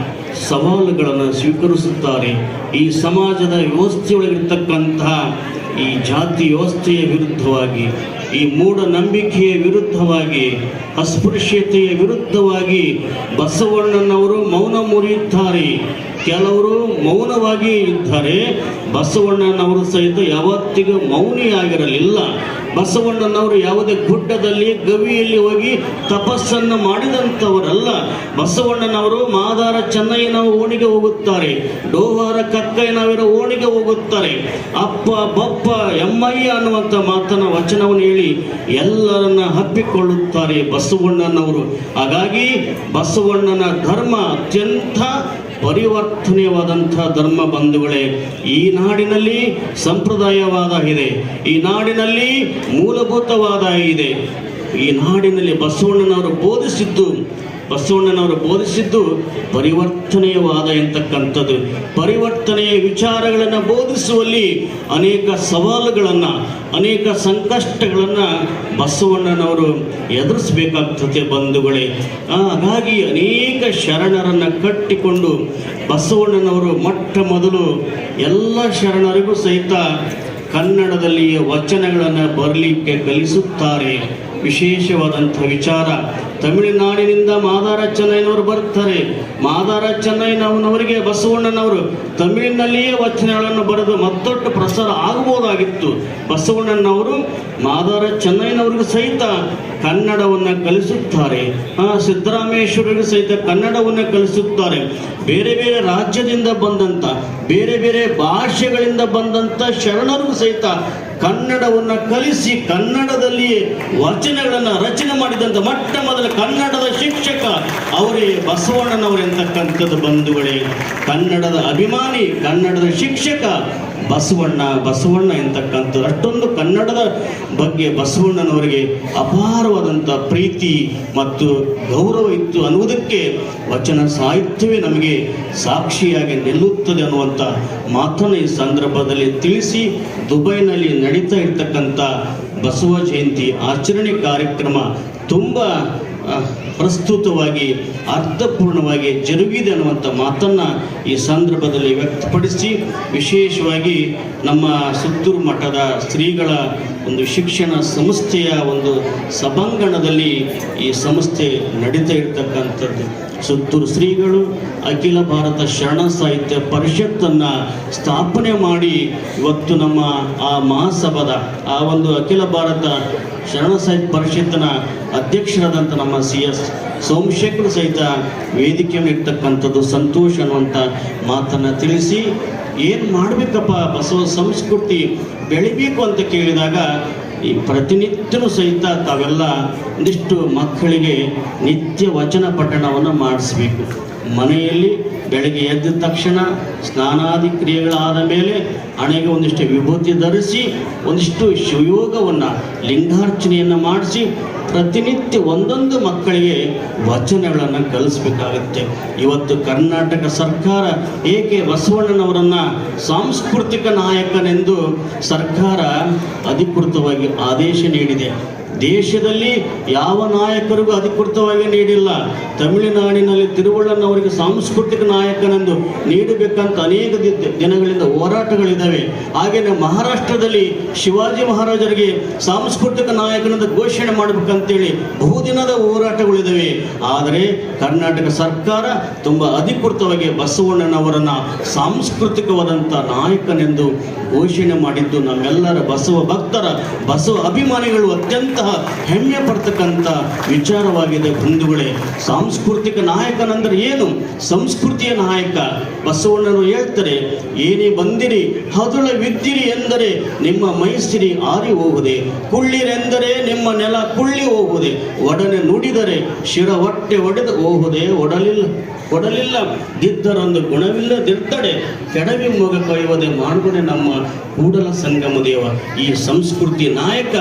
ಸವಾಲುಗಳನ್ನು ಸ್ವೀಕರಿಸುತ್ತಾರೆ. ಈ ಸಮಾಜದ ವ್ಯವಸ್ಥೆಯೊಳಗಿರ್ತಕ್ಕಂತಹ ಈ ಜಾತಿ ವ್ಯವಸ್ಥೆಯ ವಿರುದ್ಧವಾಗಿ, ಈ ಮೂಢನಂಬಿಕೆಯ ವಿರುದ್ಧವಾಗಿ, ಅಸ್ಪೃಶ್ಯತೆಯ ವಿರುದ್ಧವಾಗಿ ಬಸವಣ್ಣನವರು ಮೌನ ಮುರಿಯುತ್ತಾರೆ. ಕೆಲವರು ಮೌನವಾಗಿ ಇದ್ದಾರೆ. ಬಸವಣ್ಣನವರು ಸಹಿತ ಯಾವತ್ತಿಗೂ ಮೌನಿಯಾಗಿರಲಿಲ್ಲ. ಬಸವಣ್ಣನವರು ಯಾವುದೇ ಗುಡ್ಡದಲ್ಲಿ ಗವಿಯಲ್ಲಿ ಹೋಗಿ ತಪಸ್ಸನ್ನು ಮಾಡಿದಂಥವರಲ್ಲ. ಬಸವಣ್ಣನವರು ಮಾದಾರ ಚೆನ್ನಯ್ಯನವರ ಓಣಿಗೆ ಹೋಗುತ್ತಾರೆ, ಡೋವಾರ ಕಕ್ಕಯ್ಯನವರ ಓಣಿಗೆ ಹೋಗುತ್ತಾರೆ. ಅಪ್ಪ ಬಪ್ಪ ಎಮ್ಮಯ್ಯ ಅನ್ನುವಂಥ ಮಾತನ್ನ ವಚನವನ್ನು ಹೇಳಿ ಎಲ್ಲರನ್ನ ಹಬ್ಬಿಕೊಳ್ಳುತ್ತಾರೆ ಬಸವಣ್ಣನವರು. ಹಾಗಾಗಿ ಬಸವಣ್ಣನ ಧರ್ಮ ಅತ್ಯಂತ ಪರಿವರ್ತನೀಯವಾದಂಥ ಧರ್ಮ ಬಂಧುಗಳೇ. ಈ ನಾಡಿನಲ್ಲಿ ಸಂಪ್ರದಾಯವಾದ ಇದೆ, ಈ ನಾಡಿನಲ್ಲಿ ಮೂಲಭೂತವಾದ ಇದೆ. ಈ ನಾಡಿನಲ್ಲಿ ಬಸವಣ್ಣನವರು ಬೋಧಿಸಿದ್ದು ಪರಿವರ್ತನೀಯವಾದ ಎಂತಕ್ಕಂಥದ್ದು. ಪರಿವರ್ತನೆಯ ವಿಚಾರಗಳನ್ನು ಬೋಧಿಸುವಲ್ಲಿ ಅನೇಕ ಸವಾಲುಗಳನ್ನು, ಅನೇಕ ಸಂಕಷ್ಟಗಳನ್ನು ಬಸವಣ್ಣನವರು ಎದುರಿಸಬೇಕಾಗ್ತದೆ ಬಂಧುಗಳೇ. ಹಾಗಾಗಿ ಅನೇಕ ಶರಣರನ್ನು ಕಟ್ಟಿಕೊಂಡು ಬಸವಣ್ಣನವರು ಮೊಟ್ಟ ಮೊದಲು ಎಲ್ಲ ಶರಣರಿಗೂ ಸಹಿತ ಕನ್ನಡದಲ್ಲಿಯೇ ವಚನಗಳನ್ನು ಬರಲಿಕ್ಕೆ ಕಲಿಸುತ್ತಾರೆ. ವಿಶೇಷವಾದಂಥ ವಿಚಾರ, ತಮಿಳುನಾಡಿನಿಂದ ಮಾದಾರ ಚೆನ್ನಯ್ಯನವರು ಬರ್ತಾರೆ. ಮಾದಾರ ಚೆನ್ನಯ್ಯನವರಿಗೆ ಬಸವಣ್ಣನವರು ತಮಿಳಿನಲ್ಲಿಯೇ ವಚನಗಳನ್ನು ಬರೆದು ಮತ್ತೊಟ್ಟು ಪ್ರಸಾರ ಆಗಬಹುದಾಗಿತ್ತು. ಬಸವಣ್ಣನವರು ಮಾದಾರ ಚೆನ್ನಯ್ಯನವರಿಗೂ ಸಹಿತ ಕನ್ನಡವನ್ನು ಕಲಿಸುತ್ತಾರೆ. ಸಿದ್ದರಾಮೇಶ್ವರರಿಗೂ ಸಹಿತ ಕನ್ನಡವನ್ನು ಕಲಿಸುತ್ತಾರೆ. ಬೇರೆ ಬೇರೆ ರಾಜ್ಯದಿಂದ ಬಂದಂಥ, ಬೇರೆ ಬೇರೆ ಭಾಷೆಗಳಿಂದ ಬಂದಂಥ ಶರಣರಿಗೂ ಸಹಿತ ಕನ್ನಡವನ್ನು ಕಲಿಸಿ ಕನ್ನಡದಲ್ಲಿಯೇ ವಚನಗಳನ್ನು ರಚನೆ ಮಾಡಿದಂಥ ಮೊಟ್ಟ ಮೊದಲ ಕನ್ನಡದ ಶಿಕ್ಷಕ ಅವರೇ ಬಸವಣ್ಣನವರು ಎಂತಕ್ಕಂಥದ್ದು ಬಂಧುಗಳೇ. ಕನ್ನಡದ ಅಭಿಮಾನಿ, ಕನ್ನಡದ ಶಿಕ್ಷಕ ಬಸವಣ್ಣ ಎಂತಕ್ಕಂಥದ್ದು. ಅಷ್ಟೊಂದು ಕನ್ನಡದ ಬಗ್ಗೆ ಬಸವಣ್ಣನವರಿಗೆ ಅಪಾರವಾದಂಥ ಪ್ರೀತಿ ಮತ್ತು ಗೌರವ ಇತ್ತು ಅನ್ನುವುದಕ್ಕೆ ವಚನ ಸಾಹಿತ್ಯವೇ ನಮಗೆ ಸಾಕ್ಷಿಯಾಗಿ ನಿಲ್ಲುತ್ತದೆ ಅನ್ನುವಂಥ ಮಾತನ್ನು ಈ ಸಂದರ್ಭದಲ್ಲಿ ತಿಳಿಸಿ, ದುಬೈನಲ್ಲಿ ನಡೀತಾ ಇರ್ತಕ್ಕಂಥ ಬಸವ ಜಯಂತಿ ಆಚರಣೆ ಕಾರ್ಯಕ್ರಮ ತುಂಬ ಪ್ರಸ್ತುತವಾಗಿ ಅರ್ಥಪೂರ್ಣವಾಗಿ ಜರುಗಿದೆ ಅನ್ನುವಂಥ ಮಾತನ್ನು ಈ ಸಂದರ್ಭದಲ್ಲಿ ವ್ಯಕ್ತಪಡಿಸಿ, ವಿಶೇಷವಾಗಿ ನಮ್ಮ ಸುತ್ತೂರು ಮಠದ ಶ್ರೀಗಳ ಒಂದು ಶಿಕ್ಷಣ ಸಂಸ್ಥೆಯ ಒಂದು ಸಭಾಂಗಣದಲ್ಲಿ ಈ ಸಂಸ್ಥೆ ನಡೀತಾ ಇರ್ತಕ್ಕಂಥದ್ದು. ಸುತ್ತೂರು ಶ್ರೀಗಳು ಅಖಿಲ ಭಾರತ ಶರಣ ಸಾಹಿತ್ಯ ಪರಿಷತ್ತನ್ನು ಸ್ಥಾಪನೆ ಮಾಡಿ ಇವತ್ತು ನಮ್ಮ ಆ ಮಹಾಸಭಾದ ಆ ಒಂದು ಅಖಿಲ ಭಾರತ ಶರಣ ಸಾಹಿತ್ಯ ಪರಿಷತ್ತಿನ ಅಧ್ಯಕ್ಷರಾದಂಥ ನಮ್ಮ CS ಸೋಮಶೇಖರ್ ಸಹಿತ ವೇದಿಕೆಯನ್ನು ಇರ್ತಕ್ಕಂಥದ್ದು ಸಂತೋಷ ಅನ್ನುವಂಥ ಮಾತನ್ನು ತಿಳಿಸಿ ಏನು ಮಾಡಬೇಕಪ್ಪ ಬಸವ ಸಂಸ್ಕೃತಿ ಬೆಳಿಬೇಕು ಅಂತ ಕೇಳಿದಾಗ ಈ ಪ್ರತಿನಿತ್ಯನೂ ಸಹಿತ ತಾವೆಲ್ಲ ಒಂದಿಷ್ಟು ಮಕ್ಕಳಿಗೆ ನಿತ್ಯ ವಚನ ಪಠಣವನ್ನು ಮಾಡಿಸ್ಬೇಕು. ಮನೆಯಲ್ಲಿ ಬೆಳಗ್ಗೆ ಎದ್ದ ತಕ್ಷಣ ಸ್ನಾನಾದಿ ಕ್ರಿಯೆಗಳಾದ ಮೇಲೆ ಹಣೆಗೆ ಒಂದಿಷ್ಟು ವಿಭೂತಿ ಧರಿಸಿ ಒಂದಿಷ್ಟು ಶಿವಯೋಗವನ್ನು ಲಿಂಗಾರ್ಚನೆಯನ್ನು ಮಾಡಿಸಿ ಪ್ರತಿನಿತ್ಯ ಒಂದೊಂದು ಮಕ್ಕಳಿಗೆ ವಚನಗಳನ್ನು ಕಲಿಸ್ಬೇಕಾಗತ್ತೆ. ಇವತ್ತು ಕರ್ನಾಟಕ ಸರ್ಕಾರ ಏಕೆ ಬಸವಣ್ಣನವರನ್ನು ಸಾಂಸ್ಕೃತಿಕ ನಾಯಕನೆಂದು ಸರ್ಕಾರ ಅಧಿಕೃತವಾಗಿ ಆದೇಶ ನೀಡಿದೆ. ದೇಶದಲ್ಲಿ ಯಾವ ನಾಯಕರಿಗೂ ಅಧಿಕೃತವಾಗಿ ನೀಡಿಲ್ಲ. ತಮಿಳುನಾಡಿನಲ್ಲಿ ತಿರುವಳ್ಳನವರಿಗೆ ಸಾಂಸ್ಕೃತಿಕ ನಾಯಕನೆಂದು ನೀಡಬೇಕಂತ ಅನೇಕ ದಿನಗಳಿಂದ ಹೋರಾಟಗಳಿದ್ದಾವೆ. ಹಾಗೆಯೇ ಮಹಾರಾಷ್ಟ್ರದಲ್ಲಿ ಶಿವಾಜಿ ಮಹಾರಾಜರಿಗೆ ಸಾಂಸ್ಕೃತಿಕ ನಾಯಕನೆಂದು ಘೋಷಣೆ ಮಾಡಬೇಕಂತೇಳಿ ಬಹುದಿನದ ಹೋರಾಟಗಳಿದ್ದಾವೆ. ಆದರೆ ಕರ್ನಾಟಕ ಸರ್ಕಾರ ತುಂಬ ಅಧಿಕೃತವಾಗಿ ಬಸವಣ್ಣನವರನ್ನು ಸಾಂಸ್ಕೃತಿಕವಾದಂಥ ನಾಯಕನೆಂದು ಘೋಷಣೆ ಮಾಡಿದ್ದು ನಮ್ಮೆಲ್ಲರ ಬಸವ ಭಕ್ತರ ಬಸವ ಅಭಿಮಾನಿಗಳು ಅತ್ಯಂತ ಹೆಮ್ಮೆ ಪಡ್ತಕ್ಕಂಥ ವಿಚಾರವಾಗಿದೆ. ಬಂಧುಗಳೇ, ಸಾಂಸ್ಕೃತಿಕ ನಾಯಕನಂದ್ರೆ ಏನು? ಸಂಸ್ಕೃತಿಯ ನಾಯಕ. ಬಸವಣ್ಣರು ಹೇಳ್ತಾರೆ, ಏನೇ ಬಂದಿರಿ ಹದುಳವಿದ್ದಿರಿ ಎಂದರೆ ನಿಮ್ಮ ಮೈಸಿರಿ ಆರಿ ಹೋಗುದೆ, ಕುಳ್ಳಿರೆಂದರೆ ನಿಮ್ಮ ನೆಲ ಕುಳ್ಳಿ ಹೋಗುದೆ, ಒಡನೆ ನುಡಿದರೆ ಶಿರ ಹೊಟ್ಟೆ ಒಡೆದು ಹೋಗುದೆ, ಒಡಲಿಲ್ಲ ದಿದ್ದರೊಂದು ಗುಣವಿಲ್ಲದಿರ್ತಡೆ ಕೆಡವಿ ಮೊಗ ಕೊಯ್ಯುವುದೇ ಮಾಡುವುದೇ ನಮ್ಮ ಕೂಡಲ ಸಂಗಮ ದೇವ. ಈ ಸಂಸ್ಕೃತಿ ನಾಯಕ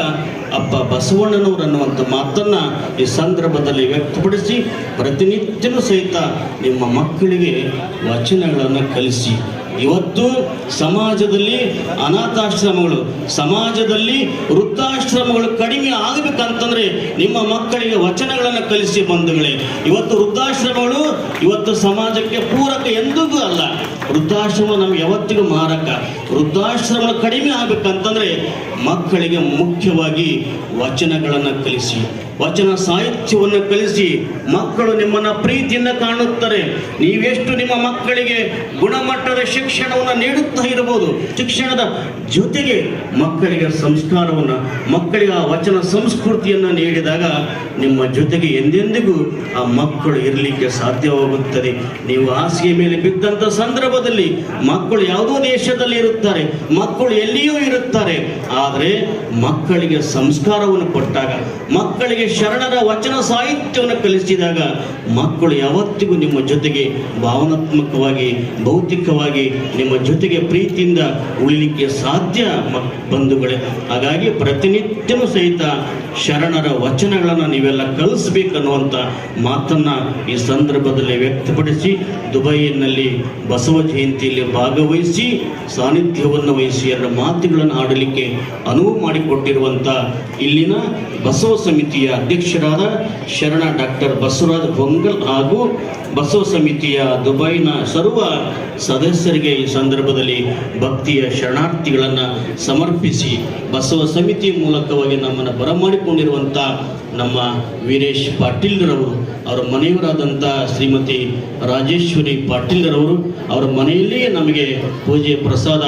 ಅಪ್ಪ ಬಸವಣ್ಣನವರು ಅನ್ನುವಂಥ ಮಾತನ್ನು ಈ ಸಂದರ್ಭದಲ್ಲಿ ವ್ಯಕ್ತಪಡಿಸಿ ಪ್ರತಿನಿತ್ಯನೂ ಸಹಿತ ನಿಮ್ಮ ಮಕ್ಕಳಿಗೆ ವಚನಗಳನ್ನು ಕಲಿಸಿ. ಇವತ್ತು ಸಮಾಜದಲ್ಲಿ ಅನಾಥಾಶ್ರಮಗಳು, ಸಮಾಜದಲ್ಲಿ ವೃದ್ಧಾಶ್ರಮಗಳು ಕಡಿಮೆ ಆಗಬೇಕಂತಂದ್ರೆ ನಿಮ್ಮ ಮಕ್ಕಳಿಗೆ ವಚನಗಳನ್ನು ಕಲಿಸಿ. ಬಂಧುಗಳೇ, ಇವತ್ತು ವೃದ್ಧಾಶ್ರಮಗಳು ಇವತ್ತು ಸಮಾಜಕ್ಕೆ ಪೂರಕ ಎಂದಿಗೂ ಅಲ್ಲ. ವೃದ್ಧಾಶ್ರಮ ನಮ್ಗೆ ಯಾವತ್ತಿಗೂ ಮಾರಕ. ವೃದ್ಧಾಶ್ರಮಗಳು ಕಡಿಮೆ ಆಗಬೇಕಂತಂದ್ರೆ ಮಕ್ಕಳಿಗೆ ಮುಖ್ಯವಾಗಿ ವಚನಗಳನ್ನು ಕಲಿಸಿ, ವಚನ ಸಾಹಿತ್ಯವನ್ನು ಕಲಿಸಿ. ಮಕ್ಕಳು ನಿಮ್ಮನ್ನು ಪ್ರೀತಿಯಿಂದ ಕಾಣುತ್ತಾರೆ. ನೀವೆಷ್ಟು ನಿಮ್ಮ ಮಕ್ಕಳಿಗೆ ಗುಣಮಟ್ಟದ ಶಿಕ್ಷಣವನ್ನು ನೀಡುತ್ತಾ ಇರಬಹುದು, ಶಿಕ್ಷಣದ ಜೊತೆಗೆ ಮಕ್ಕಳಿಗೆ ಸಂಸ್ಕಾರವನ್ನು, ಮಕ್ಕಳಿಗೆ ಆ ವಚನ ಸಂಸ್ಕೃತಿಯನ್ನು ನೀಡಿದಾಗ ನಿಮ್ಮ ಜೊತೆಗೆ ಎಂದೆಂದಿಗೂ ಆ ಮಕ್ಕಳು ಇರಲಿಕ್ಕೆ ಸಾಧ್ಯವಾಗುತ್ತದೆ. ನೀವು ಹಾಸಿಗೆ ಮೇಲೆ ಬಿದ್ದಂಥ ಸಂದರ್ಭದಲ್ಲಿ ಮಕ್ಕಳು ಯಾವುದೋ ದೇಶದಲ್ಲಿ ಇರುತ್ತಾರೆ, ಮಕ್ಕಳು ಎಲ್ಲಿಯೂ ಇರುತ್ತಾರೆ. ಆದರೆ ಮಕ್ಕಳಿಗೆ ಸಂಸ್ಕಾರವನ್ನು ಕೊಟ್ಟಾಗ, ಮಕ್ಕಳಿಗೆ ಶರಣರ ವಚನ ಸಾಹಿತ್ಯವನ್ನು ಕಲಿಸಿದಾಗ ಮಕ್ಕಳು ಯಾವತ್ತಿಗೂ ನಿಮ್ಮ ಜೊತೆಗೆ ಭಾವನಾತ್ಮಕವಾಗಿ, ಭೌತಿಕವಾಗಿ ನಿಮ್ಮ ಜೊತೆಗೆ ಪ್ರೀತಿಯಿಂದ ಉಳಿಲಿಕ್ಕೆ ಸಾಧ್ಯ ಬಂಧುಗಳೇ. ಹಾಗಾಗಿ ಪ್ರತಿನಿತ್ಯವೂ ಸಹಿತ ಶರಣರ ವಚನಗಳನ್ನು ನೀವೆಲ್ಲ ಕಲಿಸ್ಬೇಕನ್ನುವಂಥ ಮಾತನ್ನು ಈ ಸಂದರ್ಭದಲ್ಲಿ ವ್ಯಕ್ತಪಡಿಸಿ, ದುಬೈನಲ್ಲಿ ಬಸವ ಜಯಂತಿಯಲ್ಲಿ ಭಾಗವಹಿಸಿ ಸಾನ್ನಿಧ್ಯವನ್ನು ವಹಿಸಿ ಎರಡು ಮಾತುಗಳನ್ನು ಆಡಲಿಕ್ಕೆ ಅನುವು ಮಾಡಿಕೊಟ್ಟಿರುವಂಥ ಇಲ್ಲಿನ ಬಸವ ಸಮಿತಿಯ ಅಧ್ಯಕ್ಷರಾದ ಶರಣ ಡಾಕ್ಟರ್ ಬಸವರಾಜ ಹೊಂಗಲ್ ಹಾಗೂ ಬಸವ ಸಮಿತಿಯ ದುಬೈನ ಸರ್ವ ಸದಸ್ಯರಿಗೆ ಈ ಸಂದರ್ಭದಲ್ಲಿ ಭಕ್ತಿಯ ಶರಣಾರ್ಥಿಗಳನ್ನು ಸಮರ್ಪಿಸಿ, ಬಸವ ಸಮಿತಿಯ ಮೂಲಕವಾಗಿ ನಮ್ಮನ್ನು ಬರಮಾಡಿಕೊಂಡಿರುವಂಥ ನಮ್ಮ ವೀರೇಶ್ ಪಾಟೀಲ್ರವರು, ಅವರ ಮನೆಯವರಾದಂಥ ಶ್ರೀಮತಿ ರಾಜೇಶ್ವರಿ ಪಾಟೀಲ್ರವರು, ಅವರ ಮನೆಯಲ್ಲಿಯೇ ನಮಗೆ ಪೂಜೆ ಪ್ರಸಾದ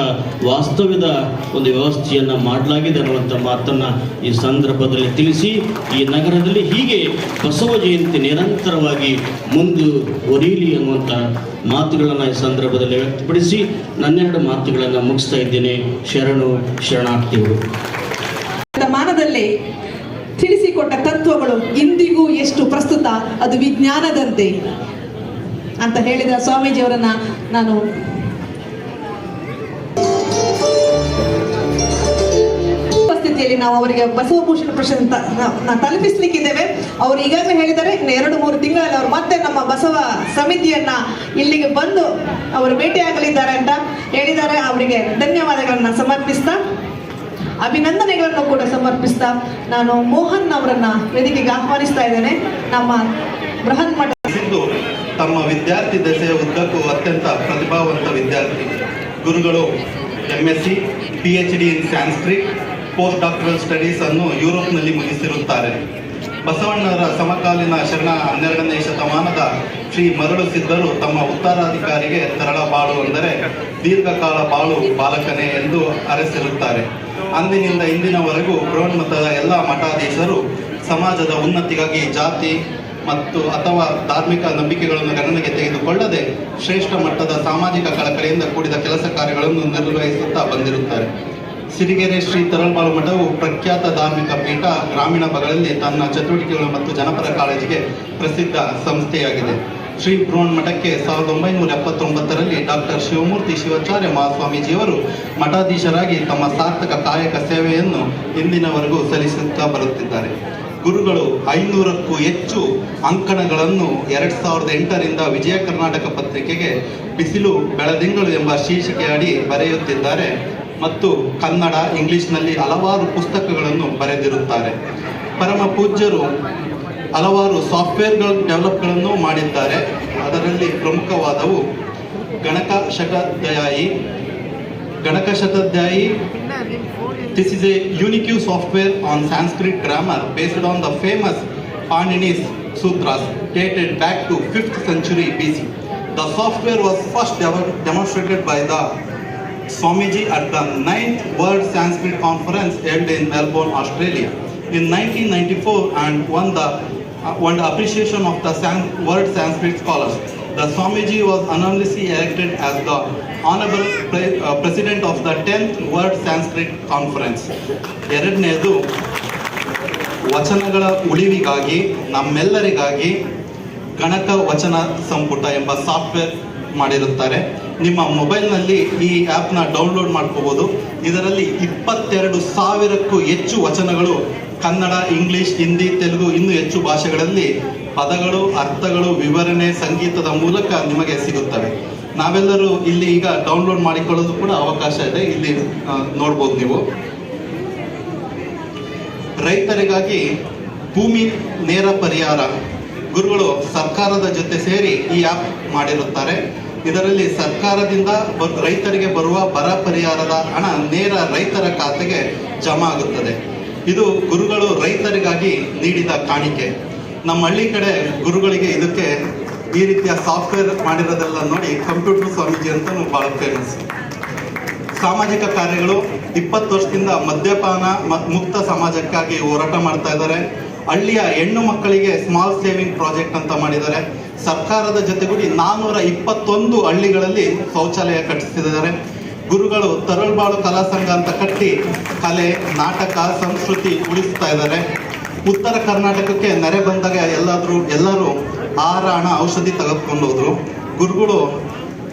ವಾಸ್ತವ್ಯದ ಒಂದು ವ್ಯವಸ್ಥೆಯನ್ನು ಮಾಡಲಾಗಿದೆ ಅನ್ನುವಂಥ ಮಾತನ್ನು ಈ ಸಂದರ್ಭದಲ್ಲಿ ತಿಳಿಸಿ, ಈ ನಗರದಲ್ಲಿ ಹೀಗೆ ಬಸವ ಜಯಂತಿ ನಿರಂತರವಾಗಿ ಮುಂದುವರಿಯಲಿ ಅನ್ನುವಂಥ ಮಾತುಗಳನ್ನು ಈ ಸಂದರ್ಭದಲ್ಲಿ ವ್ಯಕ್ತಪಡಿಸಿ ನನ್ನೆರಡು ಮಾತುಗಳನ್ನು ಮುಗಿಸ್ತಾ ಇದ್ದೇನೆ. ಶರಣಾರ್ಥಿಗಳು. ಮಾನದಲ್ಲಿ ತಿಳಿಸಿಕೊಟ್ಟ ತತ್ವಗಳು ಇಂದಿಗೂ ಎಷ್ಟು ಪ್ರಸ್ತುತ, ಅದು ವಿಜ್ಞಾನದಂತೆ ಅಂತ ಹೇಳಿದ ಸ್ವಾಮೀಜಿಯವರನ್ನ ನಾನು ಉಪಸ್ಥಿತಿಯಲ್ಲಿ ನಾವು ಅವರಿಗೆ ಬಸವಭೂಷಣ ಪ್ರಶಸ್ತಿ ತಲುಪಿಸ್ಲಿಕ್ಕಿದ್ದೇವೆ. ಅವರು ಈಗಾಗಲೇ ಹೇಳಿದ್ದಾರೆ, 2-3 ತಿಂಗಳಲ್ಲಿ ಅವರು ಮತ್ತೆ ನಮ್ಮ ಬಸವ ಸಮಿತಿಯನ್ನ ಇಲ್ಲಿಗೆ ಬಂದು ಅವರು ಭೇಟಿಯಾಗಲಿದ್ದಾರೆ ಅಂತ ಹೇಳಿದ್ದಾರೆ. ಅವರಿಗೆ ಧನ್ಯವಾದಗಳನ್ನ ಸಮರ್ಪಿಸ್ತಾ, ಅಭಿನಂದನೆಗಳನ್ನು ಕೂಡ ಸಮರ್ಪಿಸ್ತಾ ನಾನು ಮೋಹನ್ ಅವರನ್ನ ವೇದಿಕೆಗೆ ಆಹ್ವಾನಿಸ್ತಾ ಇದ್ದೇನೆ. ನಮ್ಮ ಬೃಹನ್ ಮಠ ತಮ್ಮ ವಿದ್ಯಾರ್ಥಿ ದಶೆಯ ಉದ್ದಕ್ಕೂ ಅತ್ಯಂತ ಪ್ರತಿಭಾವಂತ ವಿದ್ಯಾರ್ಥಿ. ಗುರುಗಳು MSc, PhD ಇನ್ ಸ್ಯಾನ್ಸ್ಕ್ರಿಟ್, ಪೋಸ್ಟ್ ಡಾಕ್ಟರಲ್ ಸ್ಟಡೀಸ್ ಅನ್ನು ಯುರೋಪ್ನಲ್ಲಿ ಮುಗಿಸಿರುತ್ತಾರೆ. ಬಸವಣ್ಣವರ ಸಮಕಾಲೀನ ಶರಣ 12ನೇ ಶತಮಾನದ ಶ್ರೀ ಮರಳು ಸಿದ್ಧರು ತಮ್ಮ ಉತ್ತರಾಧಿಕಾರಿಗೆ ತರಳ ಬಾಳು ಅಂದರೆ ದೀರ್ಘಕಾಲ ಬಾಳು ಬಾಲಕನೇ ಎಂದು ಅರಸಿರುತ್ತಾರೆ. ಅಂದಿನಿಂದ ಇಂದಿನವರೆಗೂ ಬೃಹನ್ಮಠದ ಎಲ್ಲ ಮಠಾಧೀಶರು ಸಮಾಜದ ಉನ್ನತಿಗಾಗಿ ಜಾತಿ ಮತ್ತು ಅಥವಾ ಧಾರ್ಮಿಕ ನಂಬಿಕೆಗಳನ್ನು ಗಣನೆಗೆ ತೆಗೆದುಕೊಳ್ಳದೆ ಶ್ರೇಷ್ಠ ಮಟ್ಟದ ಸಾಮಾಜಿಕ ಕಳಕಳಿಯಿಂದ ಕೂಡಿದ ಕೆಲಸ ಕಾರ್ಯಗಳನ್ನು ನಿರ್ವಹಿಸುತ್ತಾ ಬಂದಿರುತ್ತಾರೆ. ಸಿರಿಗೆರೆ ಶ್ರೀ ತರಳಬಾಳು ಮಠವು ಪ್ರಖ್ಯಾತ ಧಾರ್ಮಿಕ ಪೀಠ, ಗ್ರಾಮೀಣ ಭಾಗಗಳಲ್ಲಿ ತನ್ನ ಚಟುವಟಿಕೆಗಳು ಮತ್ತು ಜನಪರ ಕಾಳಜಿಗೆ ಪ್ರಸಿದ್ಧ ಸಂಸ್ಥೆಯಾಗಿದೆ. ಶ್ರೀ ಬೃಹನ್ ಮಠಕ್ಕೆ 1979ರಲ್ಲಿ ಡಾಕ್ಟರ್ ಶಿವಮೂರ್ತಿ ಶಿವಾಚಾರ್ಯ ಮಹಾಸ್ವಾಮೀಜಿಯವರು ಮಠಾಧೀಶರಾಗಿ ತಮ್ಮ ಸಾರ್ಥಕ ಕಾಯಕ ಸೇವೆಯನ್ನು ಇಂದಿನವರೆಗೂ ಸಲ್ಲಿಸುತ್ತಾ ಬರುತ್ತಿದ್ದಾರೆ. ಗುರುಗಳು 500ಕ್ಕೂ ಹೆಚ್ಚು ಅಂಕಣಗಳನ್ನು 2008ರಿಂದ ವಿಜಯ ಕರ್ನಾಟಕ ಪತ್ರಿಕೆಗೆ ಬಿಸಿಲು ಬೆಳದಿಂಗಳು ಎಂಬ ಶೀರ್ಷಿಕೆ ಅಡಿ ಬರೆಯುತ್ತಿದ್ದಾರೆ ಮತ್ತು ಕನ್ನಡ, ಇಂಗ್ಲಿಷ್ನಲ್ಲಿ ಹಲವಾರು ಪುಸ್ತಕಗಳನ್ನು ಬರೆದಿರುತ್ತಾರೆ. ಪರಮ ಪೂಜ್ಯರು ಹಲವಾರು ಸಾಫ್ಟ್ವೇರ್ಗಳ ಡೆವಲಪ್ಗಳನ್ನು ಮಾಡಿದ್ದಾರೆ. ಅದರಲ್ಲಿ ಪ್ರಮುಖವಾದವು ಗಣಕ ಶತಧ್ಯಾಯಿ. This is a unique software on Sanskrit grammar based on the famous Panini's Sutras dated back to 5th century BC. The software was first demonstrated by the Swamiji at the 9th World Sanskrit Conference held in Melbourne, Australia in 1994 and won the appreciation of the world Sanskrit scholars. The Swamiji was anonymously elected as the honorable president of the 10th World Sanskrit Conference. ಎರಡನೇದು ವಚನಗಳ ಉಳಿವಿಗಾಗಿ ನಮ್ಮೆಲ್ಲರಿಗಾಗಿ ಗಣಕ ವಚನ ಸಂಪುಟ ಎಂಬ software ಮಾಡಿರುತ್ತಾರೆ. ನಿಮ್ಮ ಮೊಬೈಲ್ನಲ್ಲಿ ಈ ಆ್ಯಪ್ನ ಡೌನ್ಲೋಡ್ ಮಾಡ್ಕೋಬೋದು. ಇದರಲ್ಲಿ 22,000ಕ್ಕೂ ಹೆಚ್ಚು ವಚನಗಳು ಕನ್ನಡ, ಇಂಗ್ಲಿಷ್, ಹಿಂದಿ, ತೆಲುಗು ಇನ್ನೂ ಹೆಚ್ಚು ಭಾಷೆಗಳಲ್ಲಿ ಪದಗಳು, ಅರ್ಥಗಳು, ವಿವರಣೆ, ಸಂಗೀತದ ಮೂಲಕ ನಿಮಗೆ ಸಿಗುತ್ತವೆ. ನಾವೆಲ್ಲರೂ ಇಲ್ಲಿ ಈಗ ಡೌನ್ಲೋಡ್ ಮಾಡಿಕೊಳ್ಳೋದು ಕೂಡ ಅವಕಾಶ ಇದೆ. ಇಲ್ಲಿ ನೋಡ್ಬೋದು ನೀವು. ರೈತರಿಗಾಗಿ ಭೂಮಿ ನೇರ ಪರಿಹಾರ ಗುರುಗಳು ಸರ್ಕಾರದ ಜೊತೆ ಸೇರಿ ಈ ಆ್ಯಪ್ ಮಾಡಿರುತ್ತಾರೆ. ಇದರಲ್ಲಿ ಸರ್ಕಾರದಿಂದ ರೈತರಿಗೆ ಬರುವ ಬರ ಪರಿಹಾರದ ಹಣ ನೇರ ರೈತರ ಖಾತೆಗೆ ಜಮಾ ಆಗುತ್ತದೆ. ಇದು ಗುರುಗಳು ರೈತರಿಗಾಗಿ ನೀಡಿದ ಕಾಣಿಕೆ. ನಮ್ಮ ಹಳ್ಳಿ ಕಡೆ ಗುರುಗಳಿಗೆ ಇದಕ್ಕೆ ಈ ರೀತಿಯ ಸಾಫ್ಟ್ವೇರ್ ಮಾಡಿರೋದೆಲ್ಲ ನೋಡಿ ಕಂಪ್ಯೂಟರ್ ಸ್ವಾಮೀಜಿ ಅಂತಲೂ ಭಾಳ ಫೇಮಸ್. ಸಾಮಾಜಿಕ ಕಾರ್ಯಗಳು 20 ವರ್ಷದಿಂದ ಮದ್ಯಪಾನ ಮುಕ್ತ ಸಮಾಜಕ್ಕಾಗಿ ಹೋರಾಟ ಮಾಡ್ತಾ ಇದ್ದಾರೆ. ಹಳ್ಳಿಯ ಹೆಣ್ಣು ಮಕ್ಕಳಿಗೆ ಸ್ಮಾಲ್ ಸೇವಿಂಗ್ ಪ್ರಾಜೆಕ್ಟ್ ಅಂತ ಮಾಡಿದ್ದಾರೆ. ಸರ್ಕಾರದ ಜೊತೆಗೂಡಿ 421 ಹಳ್ಳಿಗಳಲ್ಲಿ ಶೌಚಾಲಯ ಕಟ್ಟಿಸಿದ್ದಾರೆ. ಗುರುಗಳು ತರಳಬಾಳು ಕಲಾ ಸಂಘ ಅಂತ ಕಟ್ಟಿ ಕಲೆ, ನಾಟಕ, ಸಂಸ್ಕೃತಿ ಉಳಿಸ್ತಾ ಇದ್ದಾರೆ. ಉತ್ತರ ಕರ್ನಾಟಕಕ್ಕೆ ನೆರೆ ಬಂದಾಗ ಎಲ್ಲರೂ ಆಹಾರ, ಹಣ, ಔಷಧಿ ತೆಗೆದುಕೊಂಡು ಹೋದ್ರು. ಗುರುಗಳು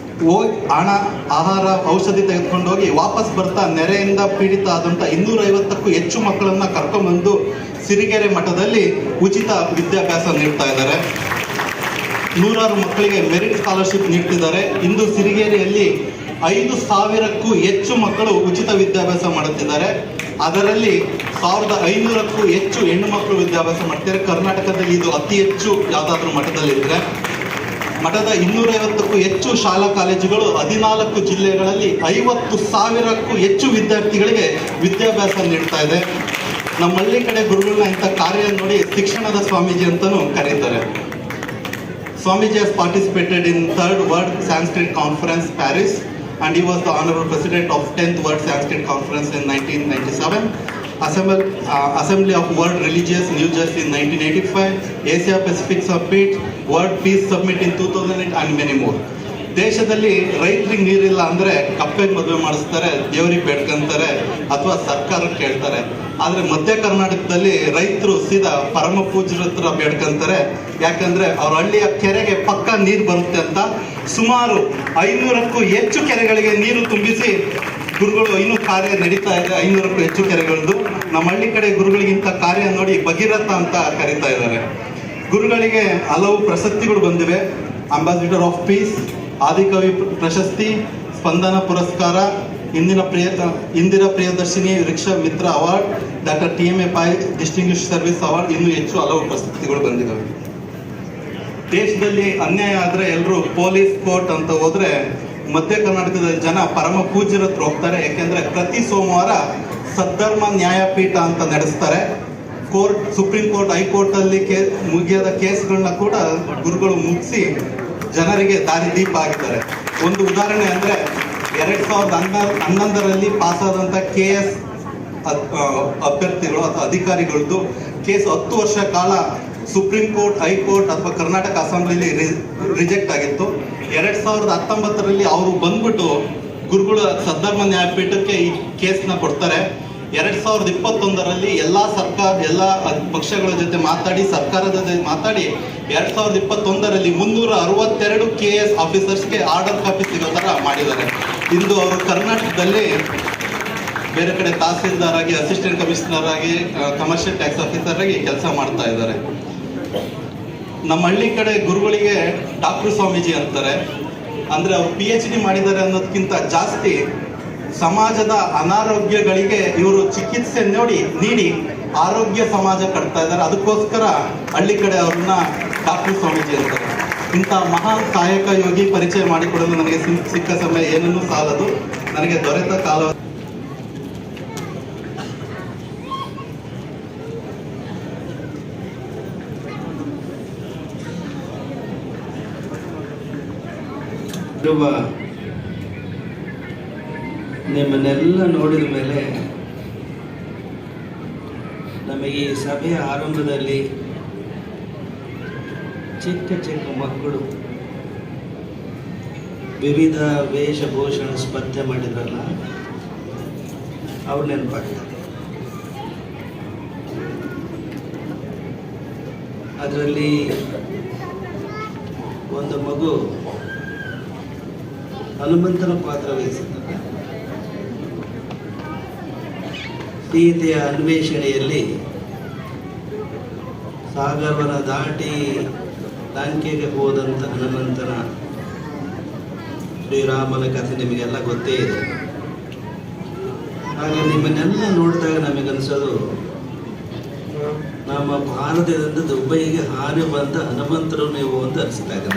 ಹಣ, ಆಹಾರ, ಔಷಧಿ ತೆಗೆದುಕೊಂಡು ಹೋಗಿ ವಾಪಸ್ ಬರ್ತಾ ನೆರೆಯಿಂದ ಪೀಡಿತ ಆದಂಥ 250ಕ್ಕೂ ಹೆಚ್ಚು ಮಕ್ಕಳನ್ನ ಕರ್ಕೊಂಡ್ಬಂದು ಸಿರಿಗೆರೆ ಮಠದಲ್ಲಿ ಉಚಿತ ವಿದ್ಯಾಭ್ಯಾಸ ನೀಡ್ತಾ ಇದ್ದಾರೆ. 100 ಮಕ್ಕಳಿಗೆ ಮೆರಿಟ್ ಸ್ಕಾಲರ್ಶಿಪ್ ನೀಡ್ತಿದ್ದಾರೆ. ಇಂದು ಸಿರಿಗೆರೆಯಲ್ಲಿ 5,000ಕ್ಕೂ ಹೆಚ್ಚು ಮಕ್ಕಳು ಉಚಿತ ವಿದ್ಯಾಭ್ಯಾಸ ಮಾಡುತ್ತಿದ್ದಾರೆ. ಅದರಲ್ಲಿ 1,500ಕ್ಕೂ ಹೆಚ್ಚು ಹೆಣ್ಣು ಮಕ್ಕಳು ವಿದ್ಯಾಭ್ಯಾಸ ಮಾಡ್ತಿದ್ದಾರೆ. ಕರ್ನಾಟಕದಲ್ಲಿ ಇದು ಅತಿ ಹೆಚ್ಚು ಯಾವುದಾದ್ರೂ ಮಠದಲ್ಲಿದ್ದರೆ. ಮಠದ 250ಕ್ಕೂ ಹೆಚ್ಚು ಶಾಲಾ ಕಾಲೇಜುಗಳು 14 ಜಿಲ್ಲೆಗಳಲ್ಲಿ 50,000ಕ್ಕೂ ಹೆಚ್ಚು ವಿದ್ಯಾರ್ಥಿಗಳಿಗೆ ವಿದ್ಯಾಭ್ಯಾಸ ನೀಡ್ತಾ ಇದೆ. ನಮ್ಮ ಹಳ್ಳಿ ಕಡೆ ಗುರುಗಳನ್ನ ಇಂಥ ಕಾರ್ಯ ನೋಡಿ ಶಿಕ್ಷಣದ ಸ್ವಾಮೀಜಿ ಅಂತಲೂ ಕರೀತಾರೆ. Swamiji has participated in 3rd World Sanskrit Conference, Paris, and he was the honorable president of 10th World Sanskrit Conference in 1997, Assembly of World Religious New Jersey in 1985, Asia Pacific Summit, World Peace Summit in 2008, and many more. ದೇಶದಲ್ಲಿ ರೈತರಿಗೆ ನೀರಿಲ್ಲ ಅಂದರೆ ಕಪ್ಪೆಗೆ ಮದುವೆ ಮಾಡಿಸ್ತಾರೆ, ದೇವರಿಗೆ ಬೇಡ್ಕೊಂತಾರೆ ಅಥವಾ ಸರ್ಕಾರಕ್ಕೆ ಕೇಳ್ತಾರೆ. ಆದರೆ ಮಧ್ಯ ಕರ್ನಾಟಕದಲ್ಲಿ ರೈತರು ಸೀದಾ ಪರಮ ಪೂಜ್ಯರ ಹತ್ರ ಬೇಡ್ಕೊಂತಾರೆ. ಯಾಕಂದರೆ ಅವ್ರ ಹಳ್ಳಿಯ ಕೆರೆಗೆ ಪಕ್ಕ ನೀರು ಬರುತ್ತೆ ಅಂತ. ಸುಮಾರು 500ಕ್ಕೂ ಹೆಚ್ಚು ಕೆರೆಗಳಿಗೆ ನೀರು ತುಂಬಿಸಿ ಗುರುಗಳು ಇನ್ನೂ ಕಾರ್ಯ ನಡೀತಾ ಇದೆ. 500ಕ್ಕೂ ಹೆಚ್ಚು ಕೆರೆಗಳದ್ದು. ನಮ್ಮ ಹಳ್ಳಿ ಕಡೆ ಗುರುಗಳಿಗಿಂತ ಕಾರ್ಯ ನೋಡಿ ಭಗೀರಥ ಅಂತ ಕರೀತಾ ಇದ್ದಾರೆ. ಗುರುಗಳಿಗೆ ಹಲವು ಪ್ರಶಸ್ತಿಗಳು ಬಂದಿವೆ. ಅಂಬಾಸಿಡರ್ ಆಫ್ ಪೀಸ್, ಆದಿಕವಿ ಪ್ರಶಸ್ತಿ, ಸ್ಪಂದನ ಪುರಸ್ಕಾರ, Indira Priyadarshini Riksha Mitra award, doctor TMA Pai distinguished service award, ಇನ್ನೂ ಹೆಚ್ಚು ಹಲವು ಪ್ರಶಸ್ತಿಗಳು ಬಂದಿದ್ದಾವೆ. ದೇಶದಲ್ಲಿ ಅನ್ಯಾಯ ಆದರೆ ಎಲ್ಲರೂ ಪೊಲೀಸ್ ಕೋರ್ಟ್ ಅಂತ ಹೋದ್ರೆ ಮಧ್ಯ ಕರ್ನಾಟಕದ ಜನ ಪರಮ ಪೂಜ್ಯರ ಹತ್ರ ಹೋಗ್ತಾರೆ. ಯಾಕೆಂದ್ರೆ ಪ್ರತಿ ಸೋಮವಾರ ಸದ್ಧರ್ಮ ನ್ಯಾಯಪೀಠ ಅಂತ ನಡೆಸ್ತಾರೆ. ಸುಪ್ರೀಂ ಕೋರ್ಟ್, ಹೈಕೋರ್ಟ್ ಅಲ್ಲಿ ಮುಗಿಯದ ಕೇಸ್ಗಳನ್ನ ಕೂಡ ಗುರುಗಳು ಮುಗಿಸಿ ಜನರಿಗೆ ದಾರಿದೀಪ ಆಗಿದ್ದಾರೆ. ಒಂದು ಉದಾಹರಣೆ ಅಂದರೆ 2011ರಲ್ಲಿ ಪಾಸಾದಂಥ KS ಅಭ್ಯರ್ಥಿಗಳು ಅಥವಾ ಅಧಿಕಾರಿಗಳದ್ದು ಕೇಸ್ 10 ವರ್ಷ ಕಾಲ ಸುಪ್ರೀಂ ಕೋರ್ಟ್, ಹೈಕೋರ್ಟ್ ಅಥವಾ ಕರ್ನಾಟಕ ಅಸೆಂಬ್ಲಿಲಿ ರಿಜೆಕ್ಟ್ ಆಗಿತ್ತು. 2019ರಲ್ಲಿ ಅವರು ಬಂದ್ಬಿಟ್ಟು ಗುರುಗಳ ಸದ್ಧರ್ಮ ನ್ಯಾಯಪೀಠಕ್ಕೆ ಈ ಕೇಸ್ನ ಕೊಡ್ತಾರೆ. 2021ರಲ್ಲಿ ಎಲ್ಲ ಪಕ್ಷಗಳ ಜೊತೆ ಮಾತಾಡಿ, ಸರ್ಕಾರದ ಜೊತೆ ಮಾತಾಡಿ 2021ರಲ್ಲಿ 362 KS ಆಫೀಸರ್ಸ್ಗೆ ಆರ್ಡರ್ ಕಾಪಿ ಸಿಗೋ ಥರ ಮಾಡಿದ್ದಾರೆ. ಇಂದು ಅವರು ಕರ್ನಾಟಕದಲ್ಲಿ ಬೇರೆ ಕಡೆ ತಹಸೀಲ್ದಾರ್ ಆಗಿ, ಅಸಿಸ್ಟೆಂಟ್ ಕಮಿಷನರ್ ಆಗಿ, ಕಮರ್ಷಿಯಲ್ ಟ್ಯಾಕ್ಸ್ ಆಫೀಸರ್ ಆಗಿ ಕೆಲಸ ಮಾಡ್ತಾ ಇದ್ದಾರೆ. ನಮ್ಮ ಹಳ್ಳಿ ಕಡೆ ಗುರುಗಳಿಗೆ ಡಾಕ್ಟರ್ ಸ್ವಾಮೀಜಿ ಅಂತಾರೆ. ಅಂದರೆ ಅವರು PhD ಮಾಡಿದ್ದಾರೆ ಅನ್ನೋದಕ್ಕಿಂತ ಜಾಸ್ತಿ ಸಮಾಜದ ಅನಾರೋಗ್ಯಗಳಿಗೆ ಇವರು ಚಿಕಿತ್ಸೆ ನೀಡಿ ಆರೋಗ್ಯ ಸಮಾಜ ಕಟ್ತಾ ಇದ್ದಾರೆ. ಅದಕ್ಕೋಸ್ಕರ ಹಳ್ಳಿ ಕಡೆ ಅವ್ರನ್ನ ಡಾಕ್ಟರ್ ಸ್ವಾಮೀಜಿ ಅಂತಾರೆ. ಇಂಥ ಮಹಾನ್ ಸಹಾಯಕ ಯೋಗಿ ಪರಿಚಯ ಮಾಡಿಕೊಡಲು ನನಗೆ ಸಿಕ್ಕ ಸಮಯ ಏನನ್ನೂ ಸಾಲದು. ನನಗೆ ದೊರೆತ ಕಾಲ ಇರುವ ನಿಮ್ಮನ್ನೆಲ್ಲ ನೋಡಿದ ಮೇಲೆ ನಮಗೆ ಈ ಸಭೆಯ ಆರಂಭದಲ್ಲಿ ಚಿಕ್ಕ ಚಿಕ್ಕ ಮಕ್ಕಳು ವಿವಿಧ ವೇಷಭೂಷಣ ಸ್ಪರ್ಧೆ ಮಾಡಿದ್ರಲ್ಲ, ಅವ್ರು ನೆನಪಾಗ್ತಾರೆ. ಅದರಲ್ಲಿ ಒಂದು ಮಗು ಹನುಮಂತನ ಪಾತ್ರ ವಹಿಸಿದ್ದಾರೆ. ಸೀತೆಯ ಅನ್ವೇಷಣೆಯಲ್ಲಿ ಸಾಗರವನ್ನು ದಾಟಿ ಲಂಕೆಗೆ ಹೋದಂಥ ಹನುಮಂತನ ಶ್ರೀರಾಮನ ಕಥೆ ನಿಮಗೆಲ್ಲ ಗೊತ್ತೇ ಇದೆ. ಹಾಗೆ ನಿಮ್ಮನ್ನೆಲ್ಲ ನೋಡಿದಾಗ ನಮಗನ್ಸೋದು ನಮ್ಮ ಭಾರತದಿಂದ ದುಬೈಗೆ ಹಾರಿ ಬಂದ ಹನುಮಂತರು ನೀವು ಅಂತ ಅನಿಸ್ತಾ ಇದೆ.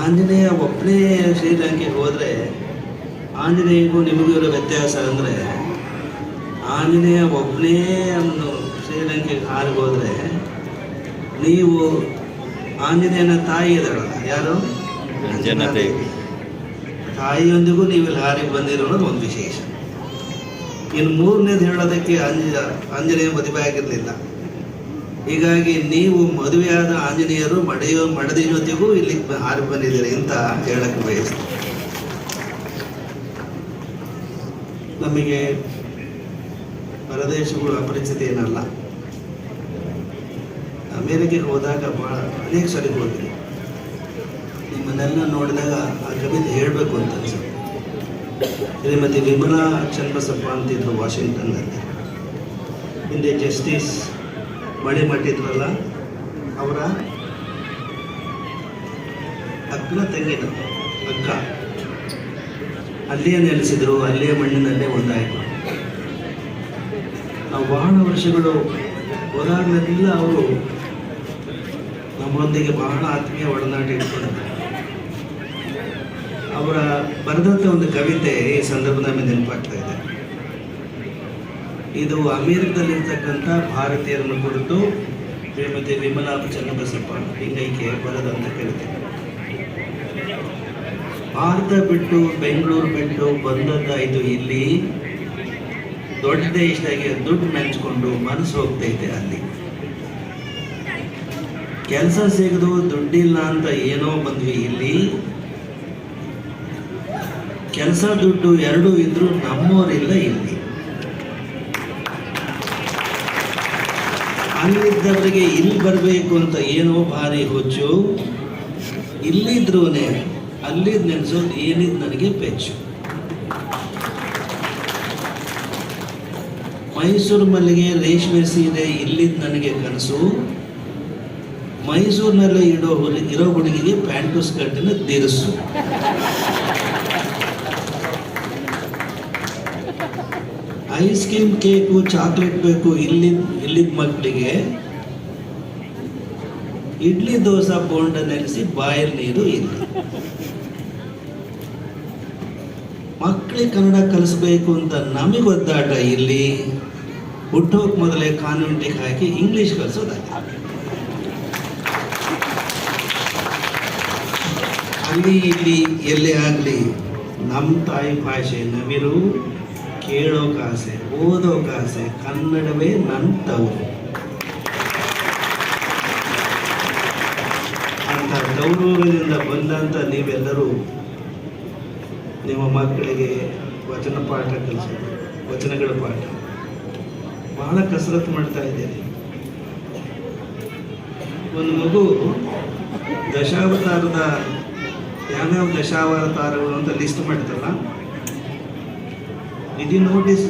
ಆಂಜನೇಯ ಒಬ್ಬನೇ ಶ್ರೀಲಂಕೆಗೆ ಹೋದರೆ ಆಂಜನೇಯಗೂ ನಿಮಗೂ ಇರೋ ವ್ಯತ್ಯಾಸ ಅಂದರೆ, ಆಂಜನೇಯ ಒಬ್ಬನೇ ಶ್ರೀಲಂಕೆಗೆ ಹಾರಿ ಹೋದರೆ ನೀವು ಆಂಜನೇಯನ ತಾಯಿ ಇದ್ದಾಳಲ್ಲ, ಯಾರು? ತಾಯಿಯೊಂದಿಗೂ ನೀವು ಇಲ್ಲಿ ಹಾರಿ ಬಂದಿರೋದು ಒಂದು ವಿಶೇಷ. ಇನ್ನು ಮೂರನೇದು ಹೇಳೋದಕ್ಕೆ ಆಂಜನೇಯ ಮದುವೆ ಆಗಿರಲಿಲ್ಲ. ಹೀಗಾಗಿ ನೀವು ಮದುವೆಯಾದ ಆಂಜನೇಯರು ಮಡದಿ ಜೊತೆಗೂ ಇಲ್ಲಿ ಹಾರಿ ಬಂದಿದ್ದೀರಿ ಅಂತ ಹೇಳಕ್ಕೆ ಬಯಸ್ತೀನಿ. ನಮಗೆ ಪರದೇಶಗಳು ಅಪರಿಚಿತ ಏನಲ್ಲ. ಅಮೇರಿಕೆಗೆ ಹೋದಾಗ ಭಾಳ ಅನೇಕ ಸರಿ ಹೋಗ್ತೀನಿ. ನಿಮ್ಮನ್ನೆಲ್ಲ ನೋಡಿದಾಗ ಆ ಕವಿತೆ ಹೇಳಬೇಕು ಅಂತ ಅನ್ಸುತ್ತೆ. ಶ್ರೀಮತಿ ವಿಮಲಾ ಚನ್ನಬಸಪ್ಪ ಅಂತಿದ್ರು ವಾಷಿಂಗ್ಟನ್ನಲ್ಲಿ. ಹಿಂದೆ ಜಸ್ಟಿಸ್ ಮಳಿಮಠ ಇದ್ರಲ್ಲ, ಅವರ ಅಕ್ಕನ ತಂಗಿನ ಅಕ್ಕ ಅಲ್ಲಿಯೇ ನೆಲೆಸಿದ್ರು, ಅಲ್ಲಿಯೇ ಮಣ್ಣಿನಲ್ಲೇ ಒಂದಾಯಿತು. ನಾವು ಬಹಳ ವರ್ಷಗಳು ಹೋದಾಗಲೆಲ್ಲ ಅವರು ನಮ್ಮೊಂದಿಗೆ ಬಹಳ ಆತ್ಮೀಯ ಒಡನಾಟ ಇಟ್ಕೊಂಡಿದ್ದಾರೆ. ಅವರ ಬರೆದಂಥ ಒಂದು ಕವಿತೆ ಈ ಸಂದರ್ಭದಲ್ಲಿ ನೆನಪಾಗ್ತಾ ಇದೆ. ಇದು ಅಮೆರಿಕದಲ್ಲಿರ್ತಕ್ಕಂಥ ಭಾರತೀಯರನ್ನು ಕುರಿತು ಶ್ರೀಮತಿ ವಿಮಲಾ ಚನ್ನಬಸಪ್ಪ ಲಿಂಗೈಕ್ಯ ಬರೆದಂಥ ಕವಿತೆ. ಭಾರತ ಬಿಟ್ಟು ಬೆಂಗಳೂರು ಬಿಟ್ಟು ಬಂದದ್ದಾಯಿತು ಇಲ್ಲಿ, ದೊಡ್ಡ ದೇಶದಾಗೆ ದುಡ್ಡು ನೆಂಚ್ಕೊಂಡು ಮನಸ್ಸು ಹೋಗ್ತೈತೆ ಅಲ್ಲಿ. ಕೆಲಸ ಸಿಗದು ದುಡ್ಡಿಲ್ಲ ಅಂತ ಏನೋ ಬಂದ್ವಿ ಇಲ್ಲಿ, ಕೆಲಸ ದುಡ್ಡು ಎರಡೂ ಇದ್ರು ನಮ್ಮೋರಿಲ್ಲ ಇಲ್ಲಿ. ಅಲ್ಲಿದ್ದವರಿಗೆ ಇಲ್ಲಿ ಬರಬೇಕು ಅಂತ ಏನೋ ಭಾರಿ ಹುಚ್ಚು, ಇಲ್ಲಿದ್ರೂನೆ ಅಲ್ಲಿದ್ದು ನೆನೆಸೋದು ಏನಿದ್ ನನಗೆ ಪೆಚ್ಚು. ಮೈಸೂರು ಮಲ್ಲಿಗೆ ರೇಷ್ಮೆ ಸೀರೆ ಇಲ್ಲಿದ್ದು ನನಗೆ ಕನಸು, ಮೈಸೂರಿನಲ್ಲಿ ಇರೋ ಹುಡುಗಿಗೆ ಪ್ಯಾಂಟು ಸ್ಕರ್ಟಿನ ದಿರಿಸು. ಐಸ್ ಕ್ರೀಮ್ ಕೇಕು ಚಾಕ್ಲೇಟ್ ಬೇಕು ಇಲ್ಲಿದ್ದ ಮಕ್ಕಳಿಗೆ, ಇಡ್ಲಿ ದೋಸೆ ಬೋಂಡ ನೆನೆಸಿ ಬಾಯಲ್ಲಿ ನೀರು ಇಲ್ಲಿ. ಮಕ್ಕಳಿಗೆ ಕನ್ನಡ ಕಲಿಸ್ಬೇಕು ಅಂತ ನಮಗೆ ಒದ್ದಾಟ ಇಲ್ಲಿ, ಹುಟ್ಟೋಕ್ ಮೊದಲೇ ಕಾನ್ವೆಂಟಿಗೆ ಹಾಕಿ ಇಂಗ್ಲಿಷ್ ಕಲಿಸೋದಾಗಿ. ಅಲ್ಲಿ ಇಲ್ಲಿ ಎಲ್ಲೇ ಆಗಲಿ ನಮ್ಮ ತಾಯಿ ಭಾಷೆ ನವಿರು ಕೇಳೋಕಾಸೆ, ಓದೋಕಾಸೆ, ಕನ್ನಡವೇ ನನ್ನ ತವರು ಅಂತ ಗೌರವದಿಂದ ಬಂದಂಥ ನೀವೆಲ್ಲರೂ ನಿಮ್ಮ ಮಕ್ಕಳಿಗೆ ವಚನ ಪಾಠ ಕಲಿಸೋದು, ವಚನಗಳ ಪಾಠ ಬಹಳ ಕಸರತ್ತು ಮಾಡ್ತಾ ಇದ್ದೀರಿ. ಒಂದು ಮಗು ದಶಾವತಾರದ ಯಾವ್ಯಾವ ದಶಾವತಾರಗಳು ಅಂತ ಲಿಸ್ಟ್ ಮಾಡ್ತಾರಲ್ಲ, did you notice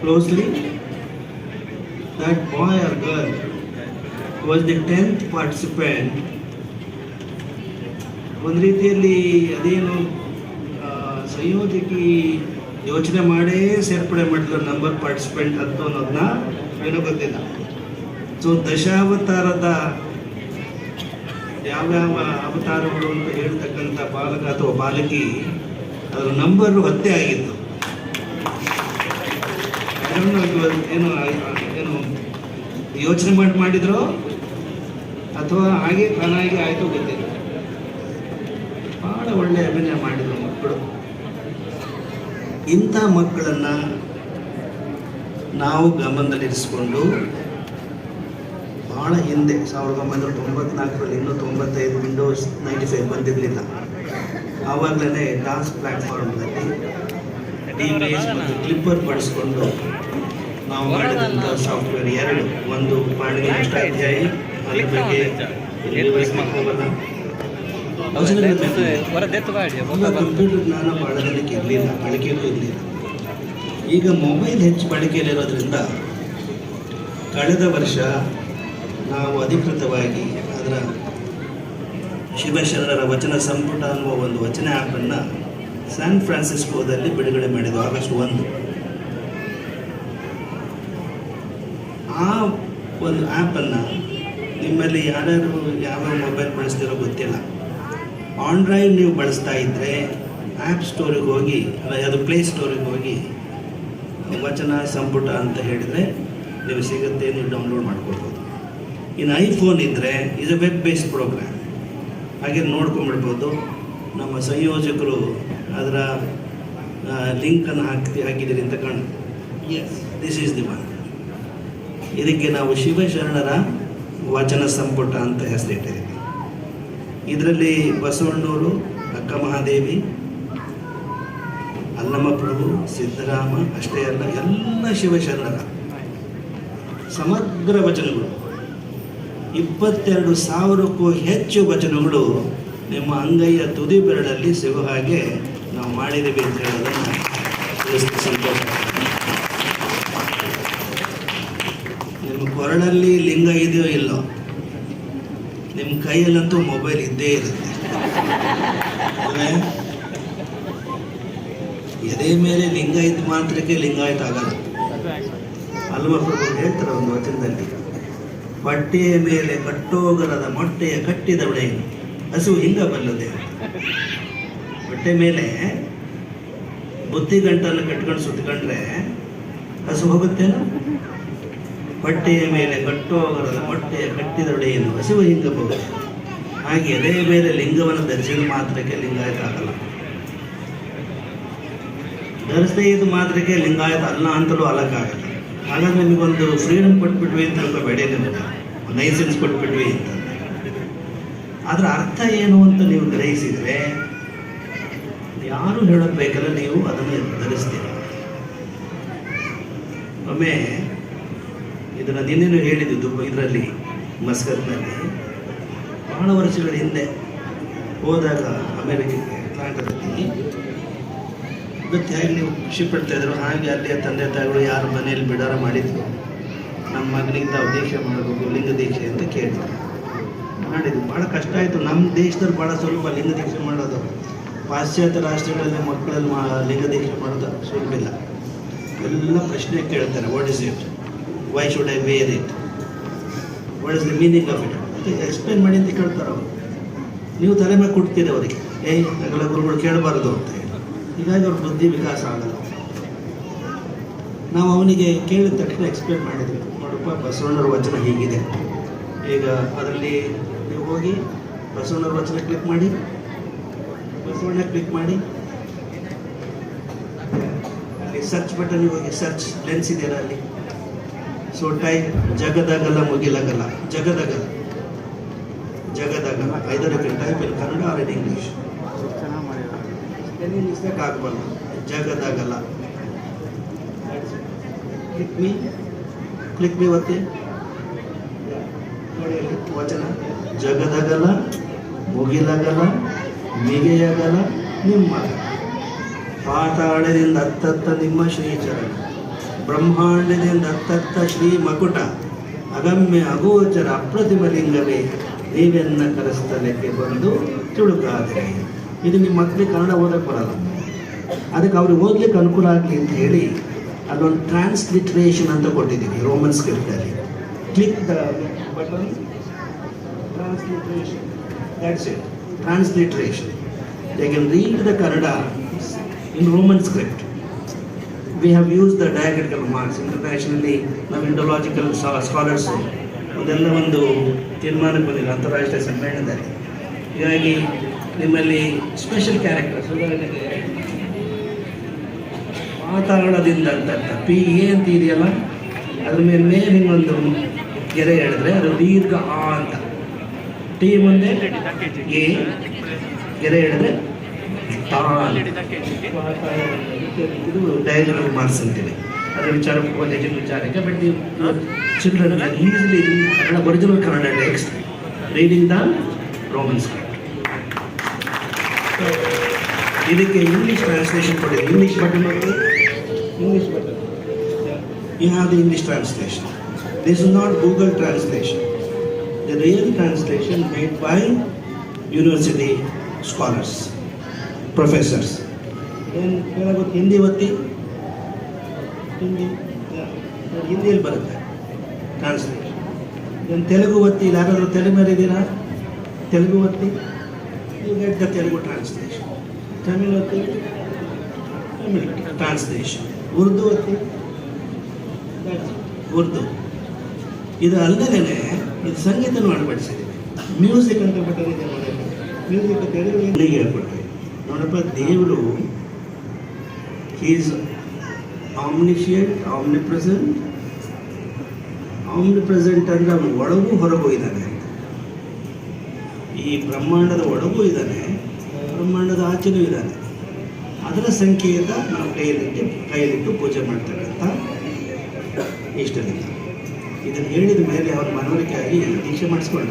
closely that boy or girl was the 10th participant? ಒಂದು ರೀತಿಯಲ್ಲಿ ಅದೇನು ಸಂಯೋಜಕಿ ಯೋಚನೆ ಮಾಡೇ ಸೇರ್ಪಡೆ ಮಾಡಿದ್ರು ನಂಬರ್ ಪಾರ್ಟಿಸಿಪೆಂಟ್ ಅಂತ ಅನ್ನೋದನ್ನ ಏನೋ ಗೊತ್ತಿಲ್ಲ. ಸೊ ದಶಾವತಾರದ ಯಾವ್ಯಾವ ಅವತಾರಗಳು ಅಂತ ಹೇಳ್ತಕ್ಕಂಥ ಬಾಲಕ ಅಥವಾ ಬಾಲಕಿ ಅದರ ನಂಬರು 10 ಆಗಿತ್ತು. ಏನು ಏನು ಯೋಚನೆ ಮಾಡಿದ್ರು ಅಥವಾ ಹಾಗೆ ತಾನಾಗಿ ಆಯಿತು ಗೊತ್ತಿಲ್ಲ. ಬಹಳ ಒಳ್ಳೆ ಅಭಿನಯ ಮಾಡಿದ್ರು ಮಕ್ಕಳು. ಇಂಥ ಮಕ್ಕಳನ್ನು ನಾವು ಗಮನದಲ್ಲಿರಿಸಿಕೊಂಡು ಭಾಳ ಹಿಂದೆ 1994ರಲ್ಲಿ ಇನ್ನೂ 95 ವಿಂಡೋಸ್ 95 ಬಂದಿರಲಿಲ್ಲ. ಆವಾಗಲೇ ಡಾನ್ಸ್ ಪ್ಲ್ಯಾಟ್ಫಾರ್ಮ್ನಲ್ಲಿ ಡಿಮೇಜ್ ಮತ್ತು ಕ್ಲಿಪ್ಪರ್ ಬಳಸ್ಕೊಂಡು ನಾವು ಮಾಡಿದಂಥ ಸಾಫ್ಟ್ವೇರ್ 2, ಒಂದು ಪಾಣಿನಿ ಅಷ್ಟಾಧ್ಯಾಯಿ, ಅದ್ರ ಬಗ್ಗೆ ಹೋಗಲ್ಲ. ಕಂಪ್ಯೂಟರ್ ಜ್ಞಾನ ಭಾಳ ಜನಕ್ಕೆ ಇರಲಿಲ್ಲ, ಬಳಕೆಯೂ ಇರಲಿಲ್ಲ. ಈಗ ಮೊಬೈಲ್ ಹೆಚ್ಚು ಬಳಕೆಯಲ್ಲಿರೋದ್ರಿಂದ ಕಳೆದ ವರ್ಷ ನಾವು ಅಧಿಕೃತವಾಗಿ ಅದರ ಶಿವಶರಣರ ವಚನ ಸಂಪುಟ ಅನ್ನುವ ಒಂದು ವಚನ ಆ್ಯಪನ್ನು ಸ್ಯಾನ್ ಫ್ರಾನ್ಸಿಸ್ಕೋದಲ್ಲಿ ಬಿಡುಗಡೆ ಮಾಡಿದ್ದು ಆಗಸ್ಟ್ 1. ಆ ಒಂದು ಆ್ಯಪನ್ನು ನಿಮ್ಮಲ್ಲಿ ಯಾರ್ಯಾರು ಯಾವ್ಯಾವ ಮೊಬೈಲ್ ಬಳಸ್ತಿರೋ ಗೊತ್ತಿಲ್ಲ. ಆಂಡ್ರಾಯ್ಡ್ ನೀವು ಬಳಸ್ತಾ ಇದ್ದರೆ ಆ್ಯಪ್ ಸ್ಟೋರಿಗೆ ಹೋಗಿ, ಅದು ಪ್ಲೇ ಸ್ಟೋರಿಗೆ ಹೋಗಿ ವಚನ ಸಂಪುಟ ಅಂತ ಹೇಳಿದರೆ ನೀವು ಸಿಗುತ್ತೆ, ನೀವು ಡೌನ್ಲೋಡ್ ಮಾಡ್ಕೊಳ್ಬೋದು. ಇನ್ನು ಐಫೋನ್ ಇದ್ದರೆ ಇದು ವೆಬ್ ಬೇಸ್ಡ್ ಪ್ರೋಗ್ರಾಮ್, ಹಾಗೆ ನೋಡ್ಕೊಂಬಿಡ್ಬೋದು. ನಮ್ಮ ಸಂಯೋಜಕರು ಅದರ ಲಿಂಕನ್ನು ಹಾಕಿದ್ದೀರಿ ಅಂತ ಕಾಣು. Yes, this is the one. ಇದಕ್ಕೆ ನಾವು ಶಿವಶರಣರ ವಚನ ಸಂಪುಟ ಅಂತ ಹೆಸರಿಟ್ಟಿದ್ದೀವಿ. ಇದರಲ್ಲಿ ಬಸವಣ್ಣವರು, ಅಕ್ಕ ಮಹಾದೇವಿ, ಅಲ್ಲಮಪ್ರಭು, ಸಿದ್ದರಾಮ ಅಷ್ಟೇ ಅಲ್ಲ, ಎಲ್ಲ ಶಿವಶರಣರ ಸಮಗ್ರ ವಚನಗಳು, 22,000ಕ್ಕೂ ಹೆಚ್ಚು ವಚನಗಳು ನಿಮ್ಮ ಅಂಗೈಯ ತುದಿ ಬೆರಳಲ್ಲಿ ಸಿಗೋ ಹಾಗೆ ನಾವು ಮಾಡಿದ್ದೀವಿ ಅಂತ ಹೇಳೋದನ್ನು ತಿಳಿಸ್ತಾ ಸಂತೋಷ. ನಿಮ್ಮ ಕೊರಳಲ್ಲಿ ಲಿಂಗ ಇದೆಯೋ ಇಲ್ಲೋ, ನಿಮ್ಮ ಕೈಯಲ್ಲಂತೂ ಮೊಬೈಲ್ ಇದ್ದೇ ಇರುತ್ತೆ. ಎದೆ ಮೇಲೆ ಲಿಂಗ ಇದ್ದ ಮಾತ್ರಕ್ಕೆ ಲಿಂಗಾಯತ ಆಗಲ್ಲ. ಅಲ್ವಪ್ರಭು ಹೇಳ್ತಾರೆ ಒಂದು ವಚನದಲ್ಲಿ, ಬಟ್ಟೆಯ ಮೇಲೆ ಕಟ್ಟೋಗರದ ಮೊಟ್ಟೆಯ ಕಟ್ಟಿದವಳೇನು ಹಸಿವು ಹಿಂಗ ಬಲ್ಲದೆ. ಬಟ್ಟೆ ಮೇಲೆ ಬುತ್ತಿಗಂಟನ್ನು ಕಟ್ಕೊಂಡು ಸುತ್ತಕೊಂಡ್ರೆ ಹಸು ಹೋಗುತ್ತೇನೋ? ಬಟ್ಟೆಯ ಮೇಲೆ ಕಟ್ಟೋಗರದ ಮೊಟ್ಟೆಯ ಕಟ್ಟಿದವಳೇನು ಹಸಿವು ಹಿಂಗ ಬರುತ್ತೆ. ಹಾಗೆ ಎದೆ ಮೇಲೆ ಲಿಂಗವನ್ನು ಧರಿಸಿದ ಮಾತ್ರಕ್ಕೆ ಲಿಂಗಾಯತ ಆಗಲ್ಲ. ಧರಿಸದೇ ಇದ್ದ ಮಾತ್ರಕ್ಕೆ ಲಿಂಗಾಯತ ಅಲ್ಲ ಅಂತಲೂ ಅಲಕ್ಕಾಗಲ್ಲ. ಹಾಗಾದ್ರೆ ನಿಮಗೊಂದು ಫ್ರೀಡಮ್ ಕೊಟ್ಬಿಟ್ವಿ ಅಂತ ತಿಳ್ಕೊಬೇಡಿ, ನಿಮಗೆ ಲೈಸೆನ್ಸ್ ಕೊಟ್ಬಿಟ್ವಿ ಅಂತ. ಅದರ ಅರ್ಥ ಏನು ಅಂತ ನೀವು ಗ್ರಹಿಸಿದರೆ ಯಾರು ಹೇಳೋದು ಬೇಕಲ್ಲ, ನೀವು ಅದನ್ನು ಧರಿಸ್ತೀರಿ. ಒಮ್ಮೆ ಇದನ್ನು ನಿನ್ನೇನು ಹೇಳಿದ್ದು ಇದರಲ್ಲಿ ಮಸ್ಕತ್ನಲ್ಲಿ ಬಹಳ ವರ್ಷಗಳ ಹಿಂದೆ ಹೋದಾಗ ಅಮೇರಿಕಕ್ಕೆ ಅಟ್ಲಾಂಟಾದಲ್ಲಿ ಇವತ್ತು ಹೇಗೆ ನೀವು ಖುಷಿ ಪಡ್ತಾಯಿದ್ರು ಹಾಗೆ ಅಲ್ಲಿಯ ತಂದೆ ತಾಯಿಗಳು ಯಾರ ಮನೆಯಲ್ಲಿ ಬಿಡಾರ ಮಾಡಿದ್ರು. ನಮ್ಮ ಮಗನಿಗೆ ತಾವು ದೀಕ್ಷೆ ಮಾಡಬೇಕು, ಲಿಂಗ ದೀಕ್ಷೆ ಅಂತ ಕೇಳ್ತಾರೆ. ಮಾಡಿದ್ರು. ಭಾಳ ಕಷ್ಟ ಆಯಿತು. ನಮ್ಮ ದೇಶದಲ್ಲಿ ಭಾಳ ಸ್ವಲ್ಪ ಲಿಂಗ ದೀಕ್ಷೆ ಮಾಡೋದು. ಪಾಶ್ಚಾತ್ಯ ರಾಷ್ಟ್ರಗಳಲ್ಲಿ ಮಕ್ಕಳಲ್ಲಿ ಲಿಂಗ ದೀಕ್ಷೆ ಮಾಡೋದು ಸುಲಭಿಲ್ಲ. ಎಲ್ಲ ಪ್ರಶ್ನೆ ಕೇಳ್ತಾರೆ. What is it, why should I where it, what is the meaning of it ಅಂತ ಎಕ್ಸ್ಪ್ಲೇನ್ ಮಾಡಿ ಅಂತ ಕೇಳ್ತಾರೆ ಅವರು. ನೀವು ತಲೆ ಮೇಲೆ ಕೊಡ್ತೀರಿ ಅವರಿಗೆ, ನಗಲ ಗುರುಗಳು ಕೇಳಬಾರ್ದು ಅಂತ ಹೇಳಿ. ಹೀಗಾಗಿ ಅವ್ರ ಬುದ್ಧಿ ವಿಕಾಸ ಆಗಲ್ಲ. ನಾವು ಅವನಿಗೆ ಕೇಳಿದ ತಕ್ಷಣ ಎಕ್ಸ್ಪ್ಲೇನ್ ಮಾಡಿದ್ವಿ. ನೋಡಪ್ಪ, ಬಸವಣ್ಣರ ವಚನ ಹೀಗಿದೆ. ಈಗ ಅದರಲ್ಲಿ ನೀವು ಹೋಗಿ ಬಸವಣ್ಣರ ವಚನ ಕ್ಲಿಕ್ ಮಾಡಿ, ಬಸವಣ್ಣ ಕ್ಲಿಕ್ ಮಾಡಿ, ಅಲ್ಲಿ ಅಲ್ಲಿ ಸರ್ಚ್ ಬಟನ್ ಹೋಗಿ ಸರ್ಚ್ ಲೆನ್ಸ್ ಇದೆಯಲ್ಲ ಅಲ್ಲಿ. So type Jagadagala Mugilagala, Jagadagala, Jagadagala. Either you can type in Kannada or in English. Any mistake ಆಗಬಾರ್ದು. ಜಗದಗಲ. ಕ್ಲಿಕ್ ಮೀ ಒತ್ತಿ. ನೋಡಿ ಅಲ್ಲಿ ವಚನ. ಜಗದಗಲ ಮುಗಿಲಗಲ ಮಿಗೆಯಗಲ ನಿಮ್ಮ ಪಾತಾಳದಿಂದ ಅತ್ತತ್ತ ನಿಮ್ಮ ಶ್ರೀಚರಣ, ಬ್ರಹ್ಮಾಂಡದಿಂದ ಅತ್ತತ್ತ ಶ್ರೀ ಮಕುಟ, ಅಗಮ್ಯ ಅಗೋಚರ ಅಪ್ರತಿಮ ಲಿಂಗವೇ ನೀವೆನ್ನ ಕರಸ್ಥಳಕ್ಕೆ ಬಂದು ತುಳುಕಾದರೆ. ಇದು ನಿಮ್ಮ ಮಕ್ಕಳಿಗೆ ಕನ್ನಡ ಓದಕ್ಕೆ ಬರಲ್ಲ, ಅದಕ್ಕೆ ಅವ್ರಿಗೆ ಓದ್ಲಿಕ್ಕೆ ಅನುಕೂಲ ಆಗಲಿ ಅಂತ ಹೇಳಿ ಅಲ್ಲೊಂದು ಟ್ರಾನ್ಸ್ಲಿಟ್ರೇಷನ್ ಅಂತ ಕೊಟ್ಟಿದ್ದೀವಿ ರೋಮನ್ ಸ್ಕ್ರಿಪ್ಟಲ್ಲಿ. Click the button, transliteration, that's it, transliteration. They can read the Kannada in Roman script. We have used the diacritical marks internationally. ನಾವು ಇಂಡೋಲಾಜಿಕಲ್ ಸ್ಕಾಲರ್ಸ್ ಅದೆಲ್ಲ ಒಂದು ತೀರ್ಮಾನಕ್ಕೆ ಬಂದಿಲ್ಲ ಅಂತಾರಾಷ್ಟ್ರೀಯ ಸಮ್ಮೇಳನದಲ್ಲಿ. ಹೀಗಾಗಿ ನಿಮ್ಮಲ್ಲಿ ಸ್ಪೆಷಲ್ ಕ್ಯಾರೆಕ್ಟರ್ಸ್, ಉದಾಹರಣೆಗೆ ಪಾತಾಳದಿಂದ ಅಂತ ಪಿ ಎ ಅಂತ ಇದೆಯಲ್ಲ, ಅದ್ರ ಮೇಲೆ ಹಿಂಗೊಂದು ಗೆರೆ ಹೇಳಿದ್ರೆ ಅದು ದೀರ್ಘ ಆ ಅಂತ. ಟಿ ಮುಂದೆ ಎ ಗೆರೆ ಹೇಳಿದ್ರೆ ತಾ. ಇದು ಡಯಾಗ್ರಾಮ್ ಮಾರ್ಕ್ಸ್ ಅಂತೀವಿ. ಅದರ ವಿಚಾರ ಹೆಚ್ಚಿನ ವಿಚಾರಕ್ಕೆ. But children easily Kannada original Kannada text reading the Roman script. ಇದಕ್ಕೆ ಇಂಗ್ಲೀಷ್ ಟ್ರಾನ್ಸ್ಲೇಷನ್ ಕೊಟ್ಟಿದೆ. ಇಂಗ್ಲೀಷ್ ಬಟನ್ ಮತ್ತು English button, you have the English translation. This is not Google translation. The real translation made by university scholars, professors. Then Hindi ಒತ್ತಿ. ಹಿಂದಿಯಲ್ಲಿ ಬರುತ್ತೆ translation. Then Telugu ಒತ್ತಿ. ಇಲ್ಲಿ ಯಾರಾದರೂ ತೆಲುಗು ಇದ್ದೀರಾ? ತೆಲುಗು ಒತ್ತಿ. You get the Telugu translation. Tamil ಒತ್ತಿ, ತಮಿಳ್ ಟ್ರಾನ್ಸ್ಲೇಷನ್. ಉರ್ದು ಒತ್ತಿ, ಉರ್ದು. ಇದು ಅಲ್ಲದೇ ಇದು ಸಂಗೀತನೂ ಅಳವಡಿಸಿದೆ. ಮ್ಯೂಸಿಕ್ ಅಂತ ಬಿಟ್ಟಿದೆ. ಮ್ಯೂಸಿಕ್ ತೆಲುಗು ಹೇಳ್ಕೊಡ್ತೀವಿ. ನೋಡಪ್ಪ, ದೇವರು ಈಸ್ ಆಮ್ನಿಷಿಯಂಟ್, ಆಮ್ನಿಪ್ರೆಸೆಂಟ್. ಆಮ್ನಿಪ್ರೆಸೆಂಟ್ ಅಂದರೆ ಅವನು ಒಳಗೂ ಹೊರಗೂ ಇದ್ದಾನೆ. ಈ ಬ್ರಹ್ಮಾಂಡದ ಒಳಗೂ ಇದ್ದಾನೆ, ಬ್ರಹ್ಮಾಂಡದ ಆಚೆನೂ ಇದ್ದಾನೆ. ಅದರ ಸಂಕೇತ ನಾವು ಕೈಯಲ್ಲಿಟ್ಟು ಪೂಜೆ ಮಾಡ್ತಕ್ಕಂಥ ಇಷ್ಟಲಿಂಗ. ಇದನ್ನು ಹೇಳಿದ ಮೇಲೆ ಅವರ ಮನವರಿಕೆಯಾಗಿ ದೀಕ್ಷೆ ಮಾಡಿಸ್ಕೊಂಡ.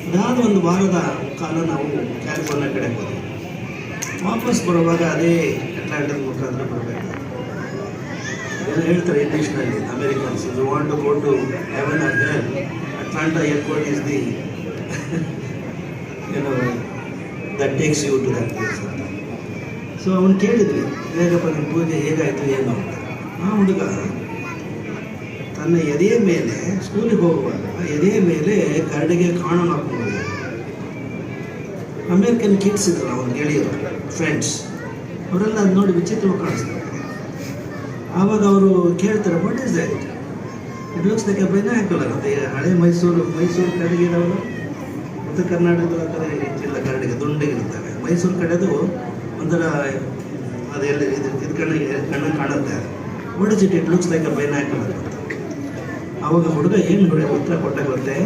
ಅದಾದ ಒಂದು ವಾರದ ಕಾಲ ನಾವು ಕ್ಯಾಲಿಫೋರ್ನಿಯಾ ಕಡೆ ಹೋದ್ವಿ. ವಾಪಸ್ ಬರುವಾಗ ಅದೇ ಅಟ್ಲಾಂಟಿಕ್ ಮುಖಾಂತರ ಬರಬೇಕು. ಎಲ್ಲ ಹೇಳ್ತಾರೆ ಇಂಗ್ಲೀಷ್ನಲ್ಲಿ Americans, you want to go to heaven or hell, Atlanta airport is the ಏನೋ that takes you to that place ಅಂತ. ಸೊ ಅವನು ಕೇಳಿದ್ವಿ, ಹೇಗಪ್ಪ ನಿಮ್ಮ ಪೂಜೆ ಹೇಗಾಯಿತು ಏನು ಅಂತ. ಆ ಹುಡುಗ ತನ್ನ ಎದೆಯ ಮೇಲೆ ಸ್ಕೂಲಿಗೆ ಹೋಗುವಾಗ ಎದೆಯ ಮೇಲೆ ಕರಡಿಗೆ ಕಾಣಂ ಹಾಕೊಂಡು, ಅಮೇರಿಕನ್ ಕಿಡ್ಸ್ ಇದ್ರಲ್ಲ ಅವನ ಗೆಳೆಯರು, ಫ್ರೆಂಡ್ಸ್, ಅವರೆಲ್ಲ ಅದು ನೋಡಿ ವಿಚಿತ್ರವಾಗಿ ಕಾಣಿಸ್ತಾರೆ. ಆವಾಗ ಅವರು ಕೇಳ್ತಾರೆ, what is that? It looks like a binocular ಅಂತ. ಹಳೆ ಮೈಸೂರು ಕಡೆಗೆ ಇರೋರು, ಉತ್ತರ ಕರ್ನಾಟಕದ ಕಡೆ ಇಲ್ಲ, ಕರಡಿಗೆ ದುಂಡಿಗಿರ್ತವೆ. ಮೈಸೂರು ಕಡೆದು ಒಂಥರ ಅದೆಲ್ಲ ಇದು ಕಣ್ಣಿಗೆ ಕಾಣುತ್ತೆ. What is it? It looks like a binocular ಅಂತ. ಆವಾಗ ಹುಡುಗ ಏನು ಉತ್ತರ ಕೊಟ್ಟ ಗೊತ್ತೇ?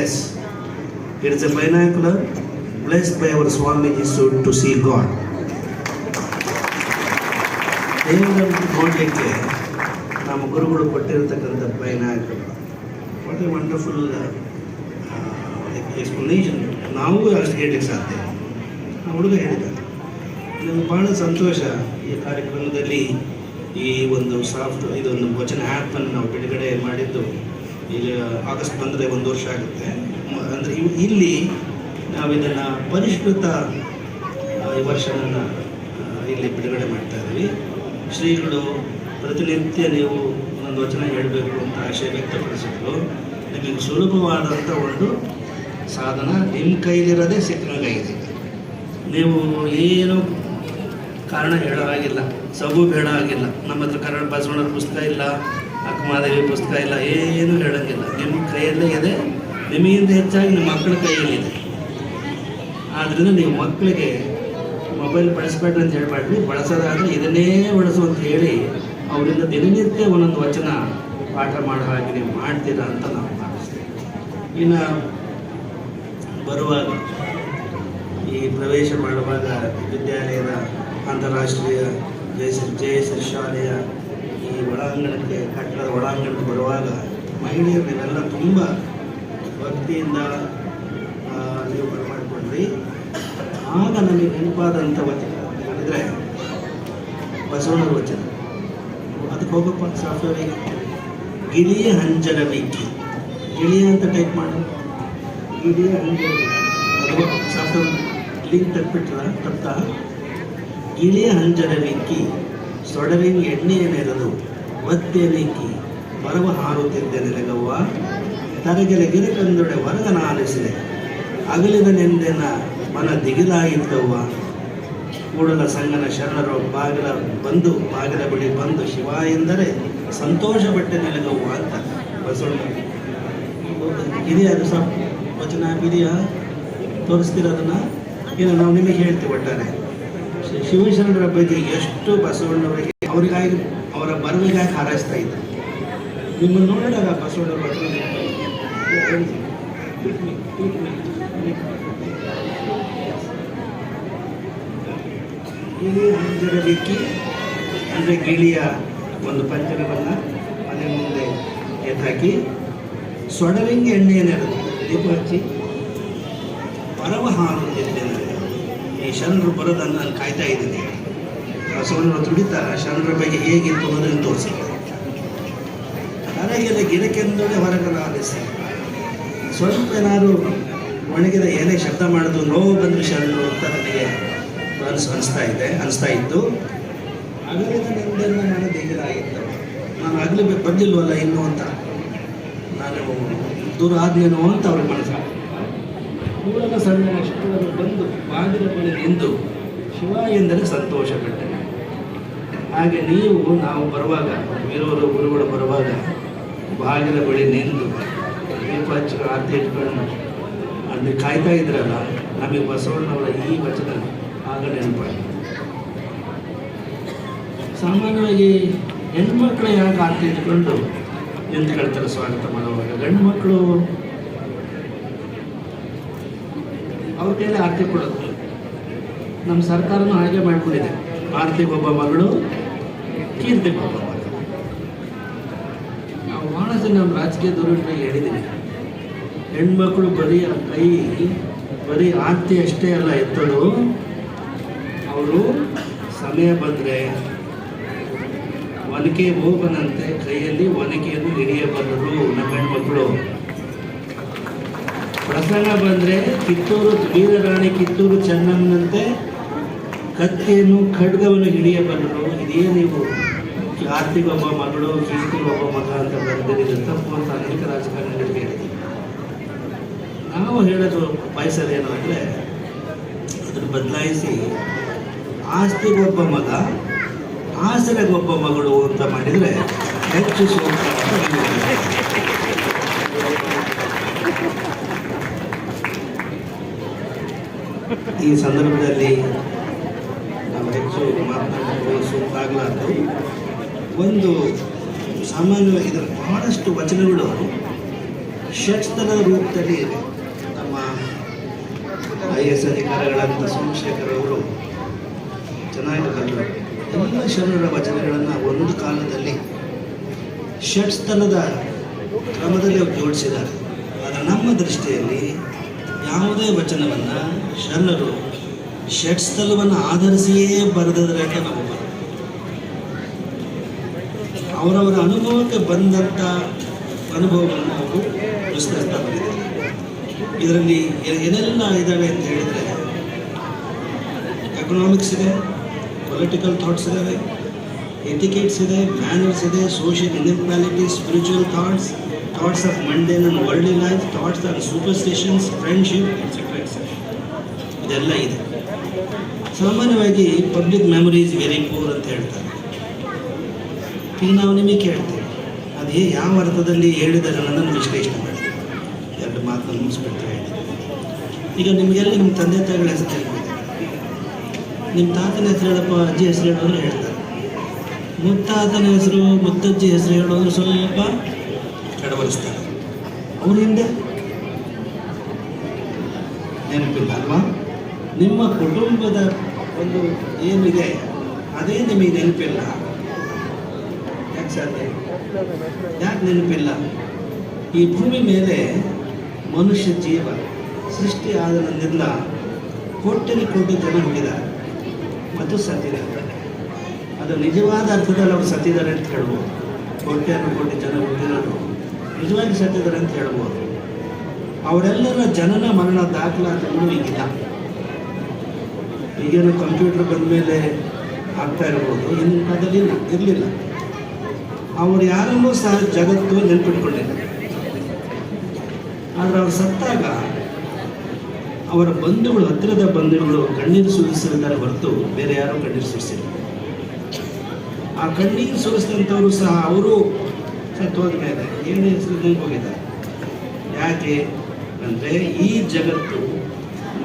Yes, it's a binocular blessed by our Swamiji to see God. ದೇವರನ್ನು ನೋಡಲಿಕ್ಕೆ ನಮ್ಮ ಗುರುಗಳು ಕೊಟ್ಟಿರತಕ್ಕಂಥ binocular. What a wonderful explanation. ನಾವು ಅಷ್ಟು ಹೇಳಲಿಕ್ಕೆ ಸಾಧ್ಯ. ಆ ಹುಡುಗ ಹೇಳಿದ. ನನಗೆ ಭಾಳ ಸಂತೋಷ ಈ ಕಾರ್ಯಕ್ರಮದಲ್ಲಿ ಈ ಒಂದು ಇದೊಂದು ವಚನ ಆ್ಯಪನ್ನು ನಾವು ಬಿಡುಗಡೆ ಮಾಡಿದ್ದು. ಈಗ ಆಗಸ್ಟ್ ಬಂದರೆ 1 ವರ್ಷ ಆಗುತ್ತೆ. ಅಂದರೆ ಇಲ್ಲಿ ನಾವು ಇದನ್ನು ಪರಿಷ್ಕೃತ ಈ ವರ್ಷವನ್ನು ಇಲ್ಲಿ ಬಿಡುಗಡೆ ಮಾಡ್ತಾ ಇದ್ವಿ. ಶ್ರೀಗಳು ಪ್ರತಿನಿತ್ಯ ನೀವು ಒಂದೊಂದು ವಚನ ಹೇಳಬೇಕು ಅಂತ ಆಶಯ ವ್ಯಕ್ತಪಡಿಸಿದ್ರು. ನಿಮಗೆ ಸುಲಭವಾದಂಥ ಒಂದು ಸಾಧನ ನಿಮ್ಮ ಕೈಲಿರೋದೇ ಸಿಕ್ಕಂಗಾಗಿದೆ. ನೀವು ಏನು ಕಾರಣ ಹೇಳೋ ಹಾಗಿಲ್ಲ, ಸಬು ಬೇಡ ಆಗಿಲ್ಲ. ನಮ್ಮ ಹತ್ರ ಕನ್ನಡ ಬಸವಣ್ಣರ ಪುಸ್ತಕ ಇಲ್ಲ, ಅಕ್ಕಮಹಾದೇವಿ ಪುಸ್ತಕ ಇಲ್ಲ, ಏನೂ ಹೇಳೋಂಗಿಲ್ಲ. ನಿಮ್ಮ ಕೈಯಲ್ಲೇ ಇದೆ, ನಿಮಗಿಂತ ಹೆಚ್ಚಾಗಿ ನಿಮ್ಮ ಮಕ್ಕಳ ಕೈಯಲ್ಲಿದೆ. ಆದ್ದರಿಂದ ನೀವು ಮಕ್ಕಳಿಗೆ ಮೊಬೈಲ್ ಬಳಸಬೇಡ್ರಿ ಅಂತ ಹೇಳ್ಬೇಡ್ರಿ, ಬಳಸೋದಾದ್ರೆ ಇದನ್ನೇ ಬಳಸು ಅಂತ ಹೇಳಿ ಅವರಿಂದ ದಿನನಿತ್ಯ ಒಂದೊಂದು ವಚನ ಪಾಠ ಮಾಡೋ ಹಾಗೆ ನೀವು ಮಾಡ್ತೀರಾ ಅಂತ ನಾವು ಭಾವಿಸ್ತೀವಿ. ಇನ್ನು ಬರುವಾಗ ಈ ಪ್ರವೇಶ ಮಾಡುವಾಗ ವಿದ್ಯಾಲಯದ ಅಂತಾರಾಷ್ಟ್ರೀಯ ಜಯಶ್ರೀ ಶಾಲೆಯ ಈ ಒಳಾಂಗಣಕ್ಕೆ, ಕಟ್ಟಡದ ಒಳಾಂಗಣಕ್ಕೆ ಬರುವಾಗ ಮಹಿಳೆಯರು ನೀವೆಲ್ಲ ತುಂಬ ಭಕ್ತಿಯಿಂದ ನೀವು ಬರಮಾಡಿಕೊಂಡ್ರಿ. ಆಗ ನಮಗೆ ನೆನಪಾದಂಥ ವಚನ ಹೇಳಿದರೆ ಬಸವಣ್ಣರ ವಚನ. ಅದಕ್ಕೆ ಹೋಗಪ್ಪ ಸಾಫ್ಟ್ವೇರಿಗೆ, ಗಿಳಿಯ ಹಂಜರ ವಿಕ್ಕಿ, ಗಿಳಿಯ ಅಂತ ಟೈಪ್ ಮಾಡು, ಗಿಳಿಯ ಹಂಜರ ಅದು ಸಾಫ್ಟ್ವೇರ್ ಲಿಂಕ್ ತಪ್ಪಿಟ್ರ ತಪ್ಪ. ಗಿಳಿಯ ಹಂಜರ ವಿಕ್ಕಿ ಸೊಡವಿನ ಎಣ್ಣೆಯ ನೆರೆದು ಒತ್ತೆ ನಿಕ್ಕಿ ಬರವ ಹಾರುತ್ತಿದ್ದೆ ನೆಲಗವ್ವ, ತರಗೆಲೆ ಗಿರಕಂದೊಡೆ ಹೊರಗನ ಆಲಿಸಿದೆ, ಅಗಲಿದ ನೆಂದೆನ ಮನ ದಿಗಿಲಾಗಿದ್ದವ್ವ, ಕೂಡಲ ಸಂಗನ ಶರಣರು ಬಾಗಿಲ ಬಳಿ ಬಂದು ಶಿವ ಎಂದರೆ ಸಂತೋಷಪಟ್ಟೆ ನೆಲಗವ್ವ ಅಂತ ಬಸವಣ್ಣ. ಇದೆಯಾ ಅದು ಸ್ವಲ್ಪ ವಚನ ಇದೆಯಾ? ತೋರಿಸ್ತೀರ ಅದನ್ನು? ಏನು ನಾವು ನಿಮಗೆ ಹೇಳ್ತೀವಿ. ಒಟ್ಟಾರೆ ಶಿವಶರಣರ ಬಗ್ಗೆ ಎಷ್ಟು ಬಸವಣ್ಣವರಿಗೆ ಅವರಿಗಾಗಿ ಅವರ ಬರವಿಗಾಗಿ ಹಾರೈಸ್ತಾ ಇದ್ದರು. ನಿಮ್ಮನ್ನು ನೋಡಿದಾಗ ಬಸವಣ್ಣರ ಬಗ್ಗೆ ಗಿಳಿಯ ಹಂಜರ ವಿಕ್ಕಿ ಅಂದರೆ ಗಿಳಿಯ ಒಂದು ಪಂಚರವನ್ನು ಮನೆ ಮುಂದೆ ಎತ್ತಾಕಿ ಸೊಡವಿಂಗೆ ಎಣ್ಣೆಯ ನೆರೆದು ದೀಪ ಹಚ್ಚಿ ಪರವ ಹಾರುತ್ತಿದ್ದೇನೆ. ಈ ಶರಣರು ಬರೋದನ್ನು ನಾನು ಕಾಯ್ತಾ ಇದ್ದೀನಿ. ಬಸವಣ್ಣರು ತುಡಿತಾ ಶರಣರ ಬಗ್ಗೆ ಹೇಗಿತ್ತು ಅನ್ನೋದನ್ನು ತೋರಿಸಿದ್ದಾರೆ. ನನಗೆಲ್ಲ ಗಿಡಕ್ಕೆಂದೊಡೆ ಹೊರಗಡೆ ಆಲಿಸಿ, ಸ್ವಲ್ಪ ಏನಾದ್ರು ಒಣಗಿದ ಏನೇ ಶಬ್ದ ಮಾಡೋದು ನೋವು ಬಂದರೆ ಶರಣರು ಅಂತ ನನಗೆ ಅನಿಸ್ತಾ ಇತ್ತು. ಅಗಲಿದ ನೆಂದೆಲ್ಲ ನಾನು ದೇಗಿಲಾಗಿತ್ತು. ನಾನು ಆಗಲಿ ಬಂದಿಲ್ವಲ್ಲ ಇನ್ನೂ ಅಂತ, ನಾನು ದೂರ ಆದ್ನೇನೋ ಅಂತ ಅವ್ರ ಮನಸ್ಸು. ಕೂಡಲ ಸಣ್ಣ ಶರಣರು ಬಂದು ಬಾಗಿಲ ಬಳಿ ನಿಂದು ಶಿವ ಎಂದರೆ ಸಂತೋಷಪಟ್ಟೆ. ಹಾಗೆ ನಾವು ಬರುವಾಗ ವೀರವರು ಗುರುಗಳು ಬರುವಾಗ ಬಾಗಿಲ ಬಳಿ ನಿಂದು ದೀಪ ಹಚ್ಚಿ ಆರತಿ ಇಟ್ಕೊಂಡು ಅಲ್ಲಿ ಕಾಯ್ತಾ ಇದ್ರಲ್ಲ, ನಮಗೆ ಬಸವಣ್ಣವರ ಈ ವಚನ ಆಗ ನೆನಪಾಗಿ. ಸಾಮಾನ್ಯವಾಗಿ ಹೆಣ್ಮಕ್ಳು ಯಾಕೆ ಆರತಿ ಇಟ್ಕೊಂಡು ನಿಂತ್ಕೊಳ್ತಾರೆ ಸ್ವಾಗತ ಮಾಡುವಾಗ? ಗಂಡು ಮಕ್ಕಳು ಅವ್ರ ಕೈಯಲ್ಲಿ ಆರತಿ ಕೊಡೋದು. ನಮ್ಮ ಸರ್ಕಾರನೂ ಹಾಗೆ ಮಾಡ್ಕೊಂಡಿದೆ. ಆರತಿಗೊಬ್ಬ ಮಗಳು, ಕೀರ್ತಿಗೊಬ್ಬ ಮಗಳು. ನಾವು ಬಹಳಷ್ಟು ನಮ್ಮ ರಾಜಕೀಯದವ್ರಿಗೆ ಹೇಳಿದ್ದೀನಿ, ಹೆಣ್ಮಕ್ಳು ಬರೀ ಆರತಿ ಅಷ್ಟೇ ಅಲ್ಲ ಎತ್ತೋದು, ಅವರು ಸಮಯ ಬಂದರೆ ಒನಕೆ ಹೋಗನಂತೆ ಕೈಯಲ್ಲಿ ಒನಕೆಯನ್ನು ಹಿಡಿಯಬಲ್ಲರು ನಮ್ಮ ಹೆಣ್ಮಕ್ಳು. ಪ್ರಸಂಗ ಬಂದರೆ ವೀರರಾಣಿ ಕಿತ್ತೂರು ಚೆನ್ನಮ್ಮನಂತೆ ಕತ್ತಿಯನ್ನು ಖಡ್ಗವನ್ನು ಹಿಡಿಯಬಲ್ಲರು. ಇದೇ ನೀವು ಆರ್ತಿಗೊಬ್ಬ ಮಗಳು, ಕೀರ್ತಿಗೊಬ್ಬ ಮಗ ಅಂತ ಬರೆದಿದ್ದು ತಪ್ಪು ಅಂತ ಅನೇಕ ರಾಜಕಾರಣಿಗಳಿಗೆ ಹೇಳಿದ್ದೀವಿ. ನಾವು ಹೇಳೋದು ಬಯಸೋದೇನು ಅಂದರೆ ಅದನ್ನು ಬದಲಾಯಿಸಿ ಆಸ್ತಿಗೊಬ್ಬ ಮಗ, ಆಸರೆಗೊಬ್ಬ ಮಗಳು ಅಂತ ಮಾಡಿದರೆ ಹೆಚ್ಚು ಸೂಕ್ತ ಅಂತ. ಈ ಸಂದರ್ಭದಲ್ಲಿ ನಾವು ಹೆಚ್ಚು ಮಾತನಾಡಲು ಸೂಕ್ತ ಆಗಲಾರ್ದು. ಒಂದು ಸಾಮಾನ್ಯವಾಗಿ ಇದರ ಬಹಳಷ್ಟು ವಚನಗಳು ಷಟ್ಸ್ಥಲದ ರೂಪದಲ್ಲಿ ಇದೆ. ನಮ್ಮ IAS ಅಧಿಕಾರಿಗಳಂತ ಸೋಮಶೇಖರ್ ಅವರು ಚೆನ್ನಾಗಿ ಬರೆದರು. ಎಲ್ಲ ಶರಣರ ವಚನಗಳನ್ನು ಒಂದು ಕಾಲದಲ್ಲಿ ಷಟ್ಸ್ಥಲದ ಕ್ರಮದಲ್ಲಿ ಅವರು ಜೋಡಿಸಿದ್ದಾರೆ. ಆದರೆ ನಮ್ಮ ದೃಷ್ಟಿಯಲ್ಲಿ ಯಾವುದೇ ವಚನವನ್ನು ಶರಣರು ಷಟ್ಸ್ಥಲವನ್ನು ಆಧರಿಸಿಯೇ ಬರೆದಿದ್ದಾರೆ ಅಂತ ನಾವು ಅವರವರ ಅನುಭವಕ್ಕೆ ಬಂದಂಥ ಅನುಭವವನ್ನು ಅವರು ವಿಸ್ತರಿಸ್ತಾ ಬಂದಿದ್ದಾರೆ. ಇದರಲ್ಲಿ ಏನೆಲ್ಲ ಇದ್ದಾವೆ ಅಂತ ಹೇಳಿದರೆ ಎಕನಾಮಿಕ್ಸ್ ಇದೆ, ಪೊಲಿಟಿಕಲ್ ಥಾಟ್ಸ್ ಇದ್ದಾವೆ, ಎಟಿಕೇಟ್ಸ್ ಇದೆ, ಮ್ಯಾನರ್ಸ್ ಇದೆ, social inequality, spiritual thoughts of mundane and worldly life, thoughts on superstitions, friendship, etcetera etcetera ಇದೆಲ್ಲ ಇದೆ. ಸಾಮಾನ್ಯವಾಗಿ public memory is very poor ಅಂತ ಹೇಳ್ತಾರೆ. ಈಗ ನಾವು ನಿಮಗೆ ಕೇಳ್ತೇವೆ, ಅದೇ ಯಾವ ಅರ್ಥದಲ್ಲಿ ಹೇಳಿದ್ದಾರೆ ಅನ್ನೋದನ್ನು ವಿಶ್ಲೇಷಣೆ ಮಾಡ್ತೀವಿ. ಎರಡು ಮಾತನ್ನು ಮುಗಿಸ್ಬಿಡ್ತೇವೆ. ಈಗ ನಿಮಗೆಲ್ಲ ನಿಮ್ಮ ತಂದೆ ತಾಯಿಗಳ ಹೆಸರು ಹೇಳ್ಬೋದು. ನಿಮ್ಮ ತಾತನ ಹೆಸರು ಹೇಳಪ್ಪ, ಅಜ್ಜಿ ಹೆಸರು ಹೇಳೋದ್ರೆ ಹೇಳ್ತಾರೆ. ಮುತ್ತಾತನ ಹೆಸರು, ಮುತ್ತಜ್ಜಿ ಹೆಸರು ಹೇಳೋದ್ರೆ ಸ್ವಲ್ಪ ಕಡವರಿಸ್ತಾರೆ. ಅವ್ರ ಹಿಂದೆ ನೆನಪಿಲ್ಲ ಅಲ್ವಾ? ನಿಮ್ಮ ಕುಟುಂಬದ ಒಂದು ಏನಿದೆ ಅದೇ ನಿಮಗೆ ನೆನಪಿಲ್ಲ. ಯಾಕೆ ಸಾಧ್ಯ? ಯಾಕೆ ನೆನಪಿಲ್ಲ? ಈ ಭೂಮಿ ಮೇಲೆ ಮನುಷ್ಯ ಜೀವ ಸೃಷ್ಟಿ ಆದನಿಂದ ಕೋಟಿ ಜನ ಹುಟ್ಟಿದ್ದಾರೆ ಮತ್ತು ಸತ್ತಿದ್ದಾರೆ. ಅದು ನಿಜವಾದ ಅರ್ಥದಲ್ಲಿ ಅವರು ಸತ್ತಿದ್ದಾರೆ ಅಂತ ಹೇಳ್ಬೋದು. ಕೋಟಿ ಜನ ಹುಟ್ಟಿರೋರು ನಿಜವಾಗಿ ಸತ್ತಿದ್ದಾರೆ ಅಂತ ಹೇಳ್ಬೋದು. ಅವರೆಲ್ಲರ ಜನನ ಮರಣ ದಾಖಲಾತಿಗಳು ಈಗಿಲ್ಲ. ಈಗೇನು ಕಂಪ್ಯೂಟರ್ ಬಂದ ಮೇಲೆ ಆಗ್ತಾ ಇರ್ಬೋದು, ಹಿಂದಿನ ಕಾಲದಲ್ಲಿ ಇರಲಿಲ್ಲ. ಅವರು ಯಾರನ್ನೂ ಸಹ ಜಗತ್ತು ನೆನ್ಪಿಟ್ಕೊಂಡಿಲ್ಲ. ಆದರೆ ಅವ್ರು ಸತ್ತಾಗ ಅವರ ಬಂಧುಗಳು, ಹತ್ತಿರದ ಬಂಧುಗಳು ಕಣ್ಣೀರು ಸುರಿಸಿದ್ದಾರೆ ಹೊರತು ಬೇರೆ ಯಾರೂ ಕಣ್ಣೀರು ಸುರಿಸಿಲ್ಲ. ಆ ಕಣ್ಣೀರು ಸುರಿಸಿದಂಥವರು ಸಹ ಅವರು ಸತ್ತೋದ ಮೇಲೆ ಏನೇ ಹೆಸರು ಹೋಗಿದ್ದಾರೆ. ಯಾಕೆ ಅಂದರೆ ಈ ಜಗತ್ತು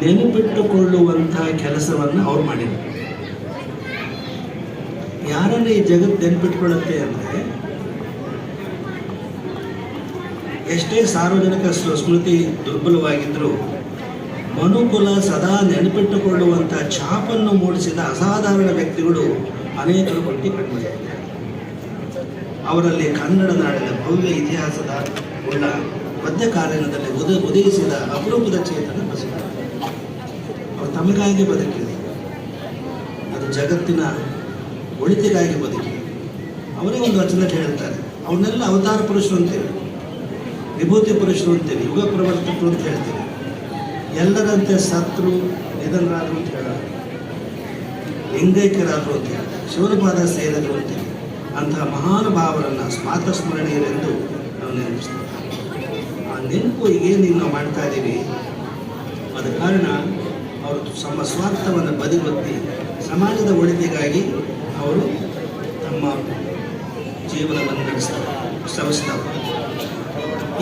ನೆನಪಿಟ್ಟುಕೊಳ್ಳುವಂಥ ಕೆಲಸವನ್ನು ಅವ್ರು ಮಾಡಿದ್ದಾರೆ. ಯಾರನ್ನು ಈ ಜಗತ್ತು ನೆನಪಿಟ್ಕೊಳ್ಳುತ್ತೆ ಅಂದರೆ, ಎಷ್ಟೇ ಸಾರ್ವಜನಿಕ ಸ್ಮೃತಿ ದುರ್ಬಲವಾಗಿದ್ದರೂ ಮನುಕುಲ ಸದಾ ನೆನಪಿಟ್ಟುಕೊಳ್ಳುವಂಥ ಛಾಪನ್ನು ಮೂಡಿಸಿದ ಅಸಾಧಾರಣ ವ್ಯಕ್ತಿಗಳು ಅನೇಕರು ಪಟ್ಟಿ ಕಂಡುಬಂದಿದ್ದಾರೆ. ಅವರಲ್ಲಿ ಕನ್ನಡ ನಾಡಿನ ಭವ್ಯ ಇತಿಹಾಸದ ಉಳ್ಳ ಮಧ್ಯಕಾಲೀನದಲ್ಲಿ ಉದಯಿಸಿದ ಅಪರೂಪದ ಚೇತನ ಬಸವ. ಅವರು ತಮಗಾಗಿ ಬದುಕಿದೆ, ಅದು ಜಗತ್ತಿನ ಒಳಿತಿಗಾಗಿ ಬದುಕಿದೆ. ಅವರೇ ಒಂದು ವಚನದಲ್ಲಿ ಹೇಳ್ತಾರೆ, ಅವನ್ನೆಲ್ಲ ಅವತಾರ ಪುರುಷರು ಅಂತೇಳಿ, ವಿಭೂತಿ ಪುರುಷರು ಅಂತೇಳಿ, ಯುಗ ಪ್ರವರ್ತಕರು ಅಂತ ಹೇಳ್ತೀವಿ. ಎಲ್ಲರಂತೆ ಸತ್ರು ನಿಧನರಾದರು ಅಂತ ಹೇಳ, ಲಿಂಗೈಕ್ಯರಾದರು ಅಂತ ಹೇಳ, ಶಿವನಪಾದ ಸೇರಿದರು ಅಂತೇಳಿ ಅಂತಹ ಮಹಾನುಭಾವರನ್ನು ಸ್ಮಾರಕಸ್ಮರಣೀಯರೆಂದು ನಾವು ನೆನಪಿಸ್ತೇವೆ. ಆ ನೆನಪು ಈಗೇನು ನಾವು ಮಾಡ್ತಾ ಇದ್ದೀವಿ, ಆದ ಕಾರಣ ಅವರು ತಮ್ಮ ಸ್ವಾರ್ಥವನ್ನು ಬದಿಗೊತ್ತಿ ಸಮಾಜದ ಒಳಿತಿಗಾಗಿ ಅವರು ತಮ್ಮ ಜೀವನವನ್ನು ನಡೆಸ್ತಾರೆ, ಶ್ರಮಿಸ್ತಾರೆ.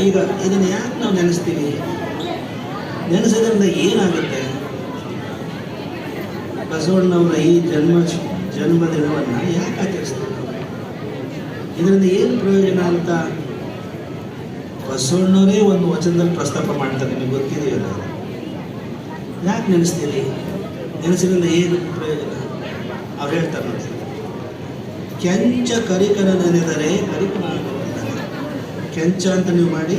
ಈಗ ಇದನ್ನು ಯಾಕೆ ನಾವು ನೆನೆಸ್ತೀವಿ? ನೆನೆಸೋದ್ರಿಂದ ಏನಾಗುತ್ತೆ? ಬಸವಣ್ಣವರ ಈ ಜನ್ಮದಿನವನ್ನು ಯಾಕೆ ಆಚರಿಸ್ತೀವಿ? ಇದರಿಂದ ಏನು ಪ್ರಯೋಜನ ಅಂತ ಬಸವಣ್ಣವರೇ ಒಂದು ವಚನದಲ್ಲಿ ಪ್ರಸ್ತಾಪ ಮಾಡ್ತಾರೆ, ನಿಮಗೆ ಗೊತ್ತಿದೆಯಲ್ಲ. ಯಾಕೆ ನೆನೆಸ್ತೀರಿ? ನೆನೆಸಿದ್ರಿಂದ ಏನು ಪ್ರಯೋಜನ? ಅವ್ರು ಹೇಳ್ತಾರೆ ನೋಡಿ, ಕೆಂಚ ಕರಿಕನ ನೆನೆದರೆ ಕರಿಕನಾಗಬಲ್ಲನೆ. ಕೆಂಚ ಅಂತ ನೀವು ಮಾಡಿ,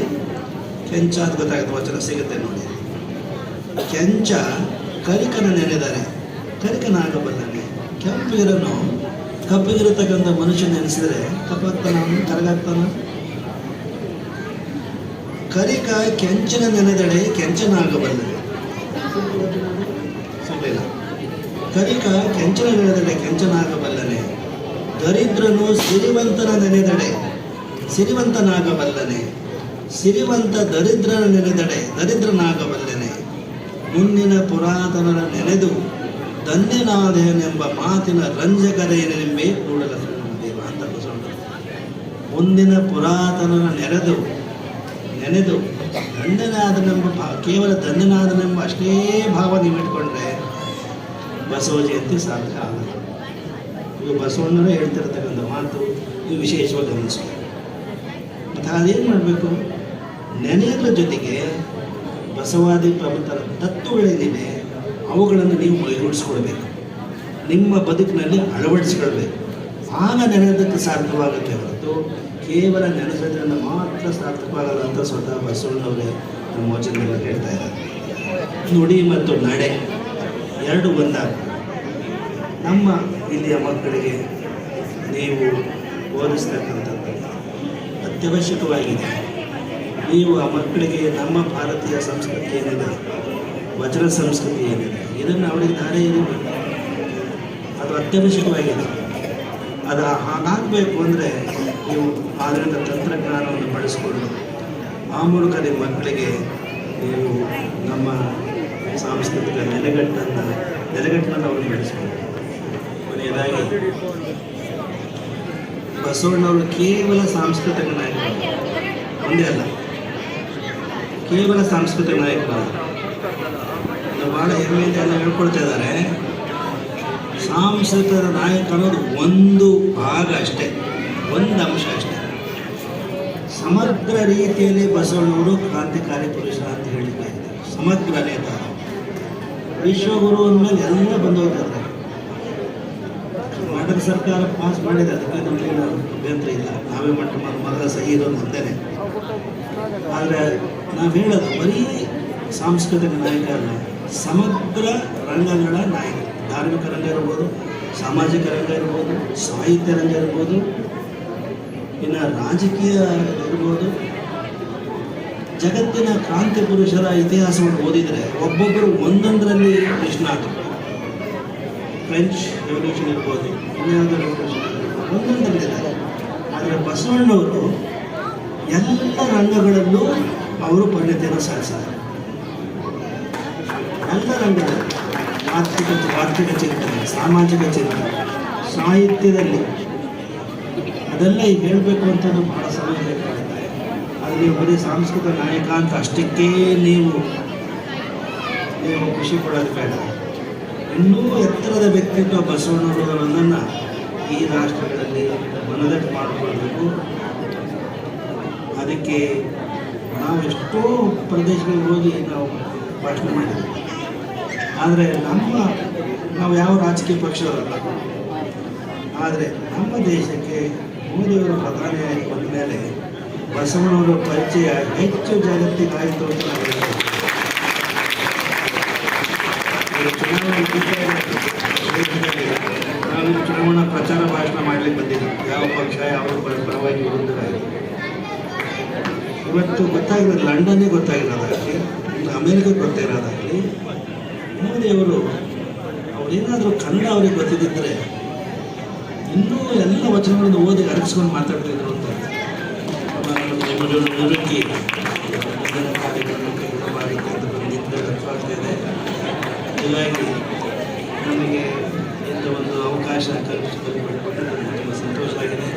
ಕೆಂಚ ಅಂತ ಗೊತ್ತಾಗುತ್ತೆ, ವಚನ ಸಿಗುತ್ತೆ ನೋಡಿ. ಕೆಂಚ ಕರಿಕನ ನೆನೆದರೆ ಕರಿಕನಾಗಬಲ್ಲನೆ. ಕೆಂಪಿಗಿರನು ಕಪ್ಪಿಗಿರತಕ್ಕಂಥ ಮನುಷ್ಯ ನೆನೆಸಿದರೆ ಕಪ್ಪಾಗ್ತಾನ, ಕರಗಾಗ್ತಾನ. ಕರಿಕ ಕೆಂಚನ ನೆನೆದಡೆ ಕೆಂಚನಾಗಬಲ್ಲನೆ. ಸಿಗಲಿಲ್ಲ. ಕರಿಕ ಕೆಂಚನ ನೆನೆದಡೆ ಕೆಂಚನಾಗಬಲ್ಲನೆ. ದರಿದ್ರನು ಸಿರಿವಂತನ ನೆನೆದಡೆ ಸಿರಿವಂತನಾಗಬಲ್ಲನೆ. ಸಿರಿವಂತ ದರಿದ್ರನ ನೆನೆದಡೆ ದರಿದ್ರನಾಗಬಲ್ಲನೆ. ಮುಂದಿನ ಪುರಾತನರ ನೆನೆದು ಧನ್ಯನಾದೆನೆಂಬ ಮಾತಿನ ರಂಜಕರೇನೆಂಬೇ ಕೂಡಲ ದೇವ ಅಂತ ಬಸವಣ್ಣ. ಮುಂದಿನ ಪುರಾತನರ ನೆನೆದು ಧನ್ಯನಾದನೆಂಬ ಕೇವಲ ಧನ್ಯನಾದನೆಂಬ ಅಷ್ಟೇ ಭಾವ ನೀವು ಇಟ್ಕೊಂಡ್ರೆ ಬಸವ ಜಯಂತಿ ಸಾಧ್ಯ ಆಗಲ್ಲ. ಇದು ಬಸವಣ್ಣರೇ ಹೇಳ್ತಿರ್ತಕ್ಕಂಥ ಮಾತು, ನೀವು ವಿಶೇಷವಾಗಿ ಗಮನಿಸ್ಬೇಕು. ಮತ್ತು ಅದೇನು ಮಾಡಬೇಕು? ನೆನೆಯೋದ್ರ ಜೊತೆಗೆ ಬಸವಾದಿ ಪ್ರಬುದ್ಧರ ತತ್ವಗಳೇನಿವೆ ಅವುಗಳನ್ನು ನೀವು ಮೈಗೂಡಿಸ್ಕೊಳ್ಬೇಕು, ನಿಮ್ಮ ಬದುಕಿನಲ್ಲಿ ಅಳವಡಿಸ್ಕೊಳ್ಬೇಕು. ಆಗ ನೆನೆಯೋದಕ್ಕೆ ಸಾಧ್ಯವಾಗುತ್ತೆ ಹೊರತು ಕೇವಲ ನೆನೆಸೋದ್ರಿಂದ ಮಾತ್ರ ಸಾರ್ಥಕವಾಗಲ್ಲ ಅಂತ ಸ್ವತಃ ಬಸವಣ್ಣವರೇ ನಮ್ಮ ವಚನದಲ್ಲಿ ಹೇಳ್ತಾ ಇದ್ದಾರೆ. ನುಡಿ ಮತ್ತು ನಡೆ ಎರಡು ಒಂದಾಗ ನಮ್ಮ ಇಲ್ಲಿಯ ಮಕ್ಕಳಿಗೆ ನೀವು ಓದಿಸ್ತಕ್ಕಂಥದ್ದು ಅತ್ಯವಶ್ಯಕವಾಗಿದೆ. ನೀವು ಆ ಮಕ್ಕಳಿಗೆ ನಮ್ಮ ಭಾರತೀಯ ಸಂಸ್ಕೃತಿ ಏನಿದೆ, ವಚನ ಸಂಸ್ಕೃತಿ ಏನಿದೆ, ಇದನ್ನು ಅವಳಿಗೆ ದಾರಿ ಏನಿದೆ, ಅದು ಅತ್ಯವಶ್ಯಕವಾಗಿದೆ. ಅದು ಹಾಗಾಗಬೇಕು ಅಂದರೆ ನೀವು ಆಧುನಿಕ ತಂತ್ರಜ್ಞಾನವನ್ನು ಬಳಸಿಕೊಂಡು ಆ ಮೂಲಕ ನಿಮ್ಮ ಮಕ್ಕಳಿಗೆ ನೀವು ನಮ್ಮ ಸಾಂಸ್ಕೃತಿಕ ನೆಲೆಗಟ್ಟನ್ನು ಅವರು ಬೆಳೆಸ್ಕೊಂಡು. ಕೊನೆಯದಾಗಿ ಬಸವಣ್ಣವರು ಕೇವಲ ಸಾಂಸ್ಕೃತಿಕ ನಾಯಕರು ಒಂದೇ ಅಲ್ಲ, ಕೇವಲ ಸಾಂಸ್ಕೃತಿಕ ನಾಯಕರು ಭಾಳ ಹೆಮ್ಮೆಯಿಂದ ಎಲ್ಲ ಹೇಳ್ಕೊಳ್ತಾ ಇದ್ದಾರೆ. ಸಾಂಸ್ಕೃತಿಕ ನಾಯಕ ಅನ್ನೋದು ಒಂದು ಭಾಗ ಅಷ್ಟೇ, ಒಂದು ಅಂಶ ಅಷ್ಟೇ. ಸಮಗ್ರ ರೀತಿಯಲ್ಲಿ ಬಸವಣ್ಣವರು ಕ್ರಾಂತಿಕಾರಿ ಪುರುಷ ಅಂತ ಹೇಳಿದ್ದಾರೆ. ಸಮಗ್ರ ನೇತಾರ, ವಿಶ್ವಗುರು ಅಂದಮೇಲೆ ಎಲ್ಲ ಬಂದು ಹೋಗ್ತಾರೆ. ಕರ್ನಾಟಕ ಸರ್ಕಾರ ಪಾಸ್ ಮಾಡಿದೆ, ಅದಕ್ಕೆ ನಮಗೇನು ಅಭ್ಯಂತರ ಇಲ್ಲ. ನಾವೇ ಮೊದಲ ಸಹಿ ಇರೋದು ನಮ್ದೇನೆ. ಆದರೆ ನಾವು ಹೇಳೋದು ಬರೀ ಸಾಂಸ್ಕೃತಿಕ ನಾಯಕ ಅಲ್ಲ, ಸಮಗ್ರ ರಂಗಗಳ ನಾಯಕ. ಧಾರ್ಮಿಕ ರಂಗ ಇರ್ಬೋದು, ಸಾಮಾಜಿಕ ರಂಗ ಇರ್ಬೋದು, ಸಾಹಿತ್ಯ ರಂಗ ಇರ್ಬೋದು, ಇನ್ನು ರಾಜಕೀಯ ಇರ್ಬೋದು. ಜಗತ್ತಿನ ಕ್ರಾಂತಿ ಪುರುಷರ ಇತಿಹಾಸವನ್ನು ಓದಿದರೆ ಒಬ್ಬೊಬ್ಬರು ಒಂದೊಂದರಲ್ಲಿ ನಿಷ್ಣಾತರು. ಫ್ರೆಂಚ್ ರೆವಲ್ಯೂಷನ್ ಇರ್ಬೋದು, ಇನ್ಯಾವುದೋ ರೆವಲ್ಯೂಷನ್ ಇರ್ಬೋದು, ಒಂದೊಂದರಲ್ಲಿದ್ದಾರೆ. ಆದರೆ ಬಸವಣ್ಣವರು ಎಲ್ಲ ರಂಗಗಳಲ್ಲೂ ಅವರು ಪರಿಣತಿಯನ್ನು ಸಾಧಿಸಿದ್ದಾರೆ. ಎಲ್ಲ ರಂಗಗಳಲ್ಲಿ ಆರ್ಥಿಕ ಚಿಂತನೆ, ಸಾಮಾಜಿಕ ಚಿಂತನೆ, ಸಾಹಿತ್ಯದಲ್ಲಿ ಅದೆಲ್ಲ ಈಗ ಹೇಳಬೇಕು ಅಂತಂದು ಬಹಳ ಸಮಯ ಬೇಕಾಗುತ್ತೆ. ಅದು ನೀವು ಬರೀ ಸಾಂಸ್ಕೃತಿಕ ನಾಯಕ ಅಂತ ಅಷ್ಟಕ್ಕೆ ನೀವು ಖುಷಿ ಪಡೋದು ಬೇಡ. ಇನ್ನೂ ಎತ್ತರದ ವ್ಯಕ್ತಿತ್ವ ಬಸವಣ್ಣನವರನ್ನು ಈ ರಾಷ್ಟ್ರಗಳಲ್ಲಿ ಮನದಟ್ಟು ಮಾಡಿಕೊಳ್ಬೇಕು. ಅದಕ್ಕೆ ನಾವು ಎಷ್ಟೋ ಪ್ರದೇಶಗಳಿಗೆ ಹೋಗಿ ನಾವು ಭಾಷಣ ಮಾಡಿದ್ದೀವಿ. ಆದರೆ ನಾವು ಯಾವ ರಾಜಕೀಯ ಪಕ್ಷದವರಲ್ಲ. ಆದರೆ ನಮ್ಮ ದೇಶಕ್ಕೆ ಮೋದಿಯವರು ಪ್ರಧಾನಿಯಾಗಿ ಬಂದ ಮೇಲೆ ಬಸವಣ್ಣವರ ಪರಿಚಯ ಹೆಚ್ಚು ಜಗತ್ತಿಗೆ ಆಯಿತು ಅಂತ ನಾವು ಹೇಳ್ತೀವಿ. ನಾವು ಚುನಾವಣಾ ಪ್ರಚಾರ ಭಾಷಣ ಮಾಡಲಿಕ್ಕೆ ಬಂದಿದ್ದೀವಿ. ಯಾವ ಪಕ್ಷ ಯಾವ ಪರವಾಗಿ ವಿರುದ್ಧರಾಗಿ ಇವತ್ತು ಗೊತ್ತಾಗಿರೋದು ಲಂಡನ್ನೇ ಗೊತ್ತಾಗಿರೋದಾಗಲಿ, ಅಮೇರಿಕಕ್ಕೆ ಗೊತ್ತಾಗಿರೋದಾಗಲಿ, ಮೋದಿಯವರು ಅವರೇನಾದರೂ ಕನ್ನಡ ಅವ್ರಿಗೆ ಗೊತ್ತಿದ್ದರೆ ಇನ್ನೂ ಎಲ್ಲ ವಚನಗಳನ್ನು ಓದಿ ಅರಗಿಸ್ಕೊಂಡು ಮಾತಾಡ್ತಿದ್ರು ಅಂತ. ನಿವೃತ್ತಿ ಕಾರ್ಯಕ್ರಮಕ್ಕೆ ಗುಣಮಾಡಿಕೆ ಅಂತ ಬಂದಿದ್ದ ಅರ್ಥವಾಗ್ತಿದೆ. ಹೀಗಾಗಿ ನಮಗೆ ಇಂಥ ಒಂದು ಅವಕಾಶ ಕಲ್ಪಿಸಿಕೊಟ್ಟರೆ ತುಂಬ ಸಂತೋಷ ಆಗಿದೆ.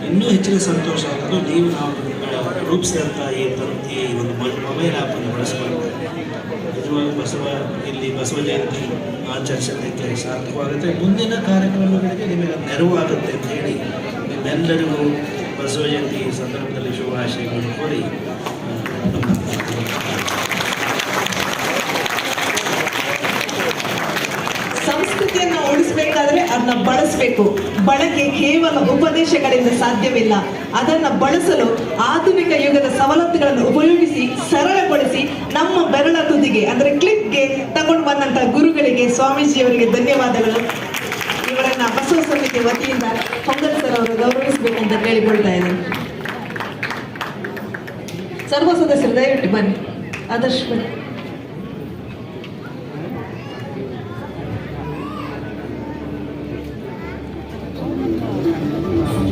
ಇನ್ನೂ ಹೆಚ್ಚಿನ ಸಂತೋಷ ಆಗೋದು ನೀವು ನಾವು ರೂಪಿಸಿದಂಥ ಈ ಒಂದು ಮೊಬೈಲ್ ಆ್ಯಪನ್ನು ಬಳಸ್ಕೊಂಡು ನಿಜವಾಗಿ ಇಲ್ಲಿ ಬಸವ ಜಯಂತಿ ಆಚರಿಸೋದಕ್ಕೆ ಸಾರ್ಥಕವಾಗುತ್ತೆ. ಮುಂದಿನ ಕಾರ್ಯಕ್ರಮಗಳಿಗೆ ನಿಮಗೆ ನೆರವು ಆಗುತ್ತೆ ಅಂತ ಹೇಳಿ ನಿಮ್ಮೆಲ್ಲರಿಗೂ ಬಸವ ಜಯಂತಿ ಸಂದರ್ಭದಲ್ಲಿ ಶುಭಾಶಯಗಳನ್ನು ಕೋರಿ ಸಂಸ್ಕೃತಿಯನ್ನು ಉಳಿಸಬೇಕಾದ್ರೆ ಅದನ್ನ ಬಳಸಬೇಕು. ಬಳಕೆ ಕೇವಲ ಉಪದೇಶಗಳಿಂದ ಸಾಧ್ಯವಿಲ್ಲ. ಅದನ್ನು ಬಳಸಲು ಆಧುನಿಕ ಯುಗದ ಸವಲತ್ತುಗಳನ್ನು ಉಪಯೋಗಿಸಿ ಸರಳಗೊಳಿಸಿ ನಮ್ಮ ಬೆರಳ ತುದಿಗೆ ಅಂದ್ರೆ ಕ್ಲಿಕ್ಗೆ ತಗೊಂಡು ಬಂದಂತ ಗುರುಗಳಿಗೆ, ಸ್ವಾಮೀಜಿಯವರಿಗೆ ಧನ್ಯವಾದಗಳು. ಇವರನ್ನ ಬಸವ ಸಮಿತಿ ವತಿಯಿಂದ ಹೊಂಗಲ್ ಸರ್ ಅವರು ಗೌರವಿಸಬೇಕಂತ ಕೇಳಿಕೊಳ್ತಾ ಇದ್ದೀನಿ. ಸರ್ವ ಸದಸ್ಯರು ದಯವಿಟ್ಟು ಬನ್ನಿ. ಆದರ್ಶ ಬನ್ನಿ.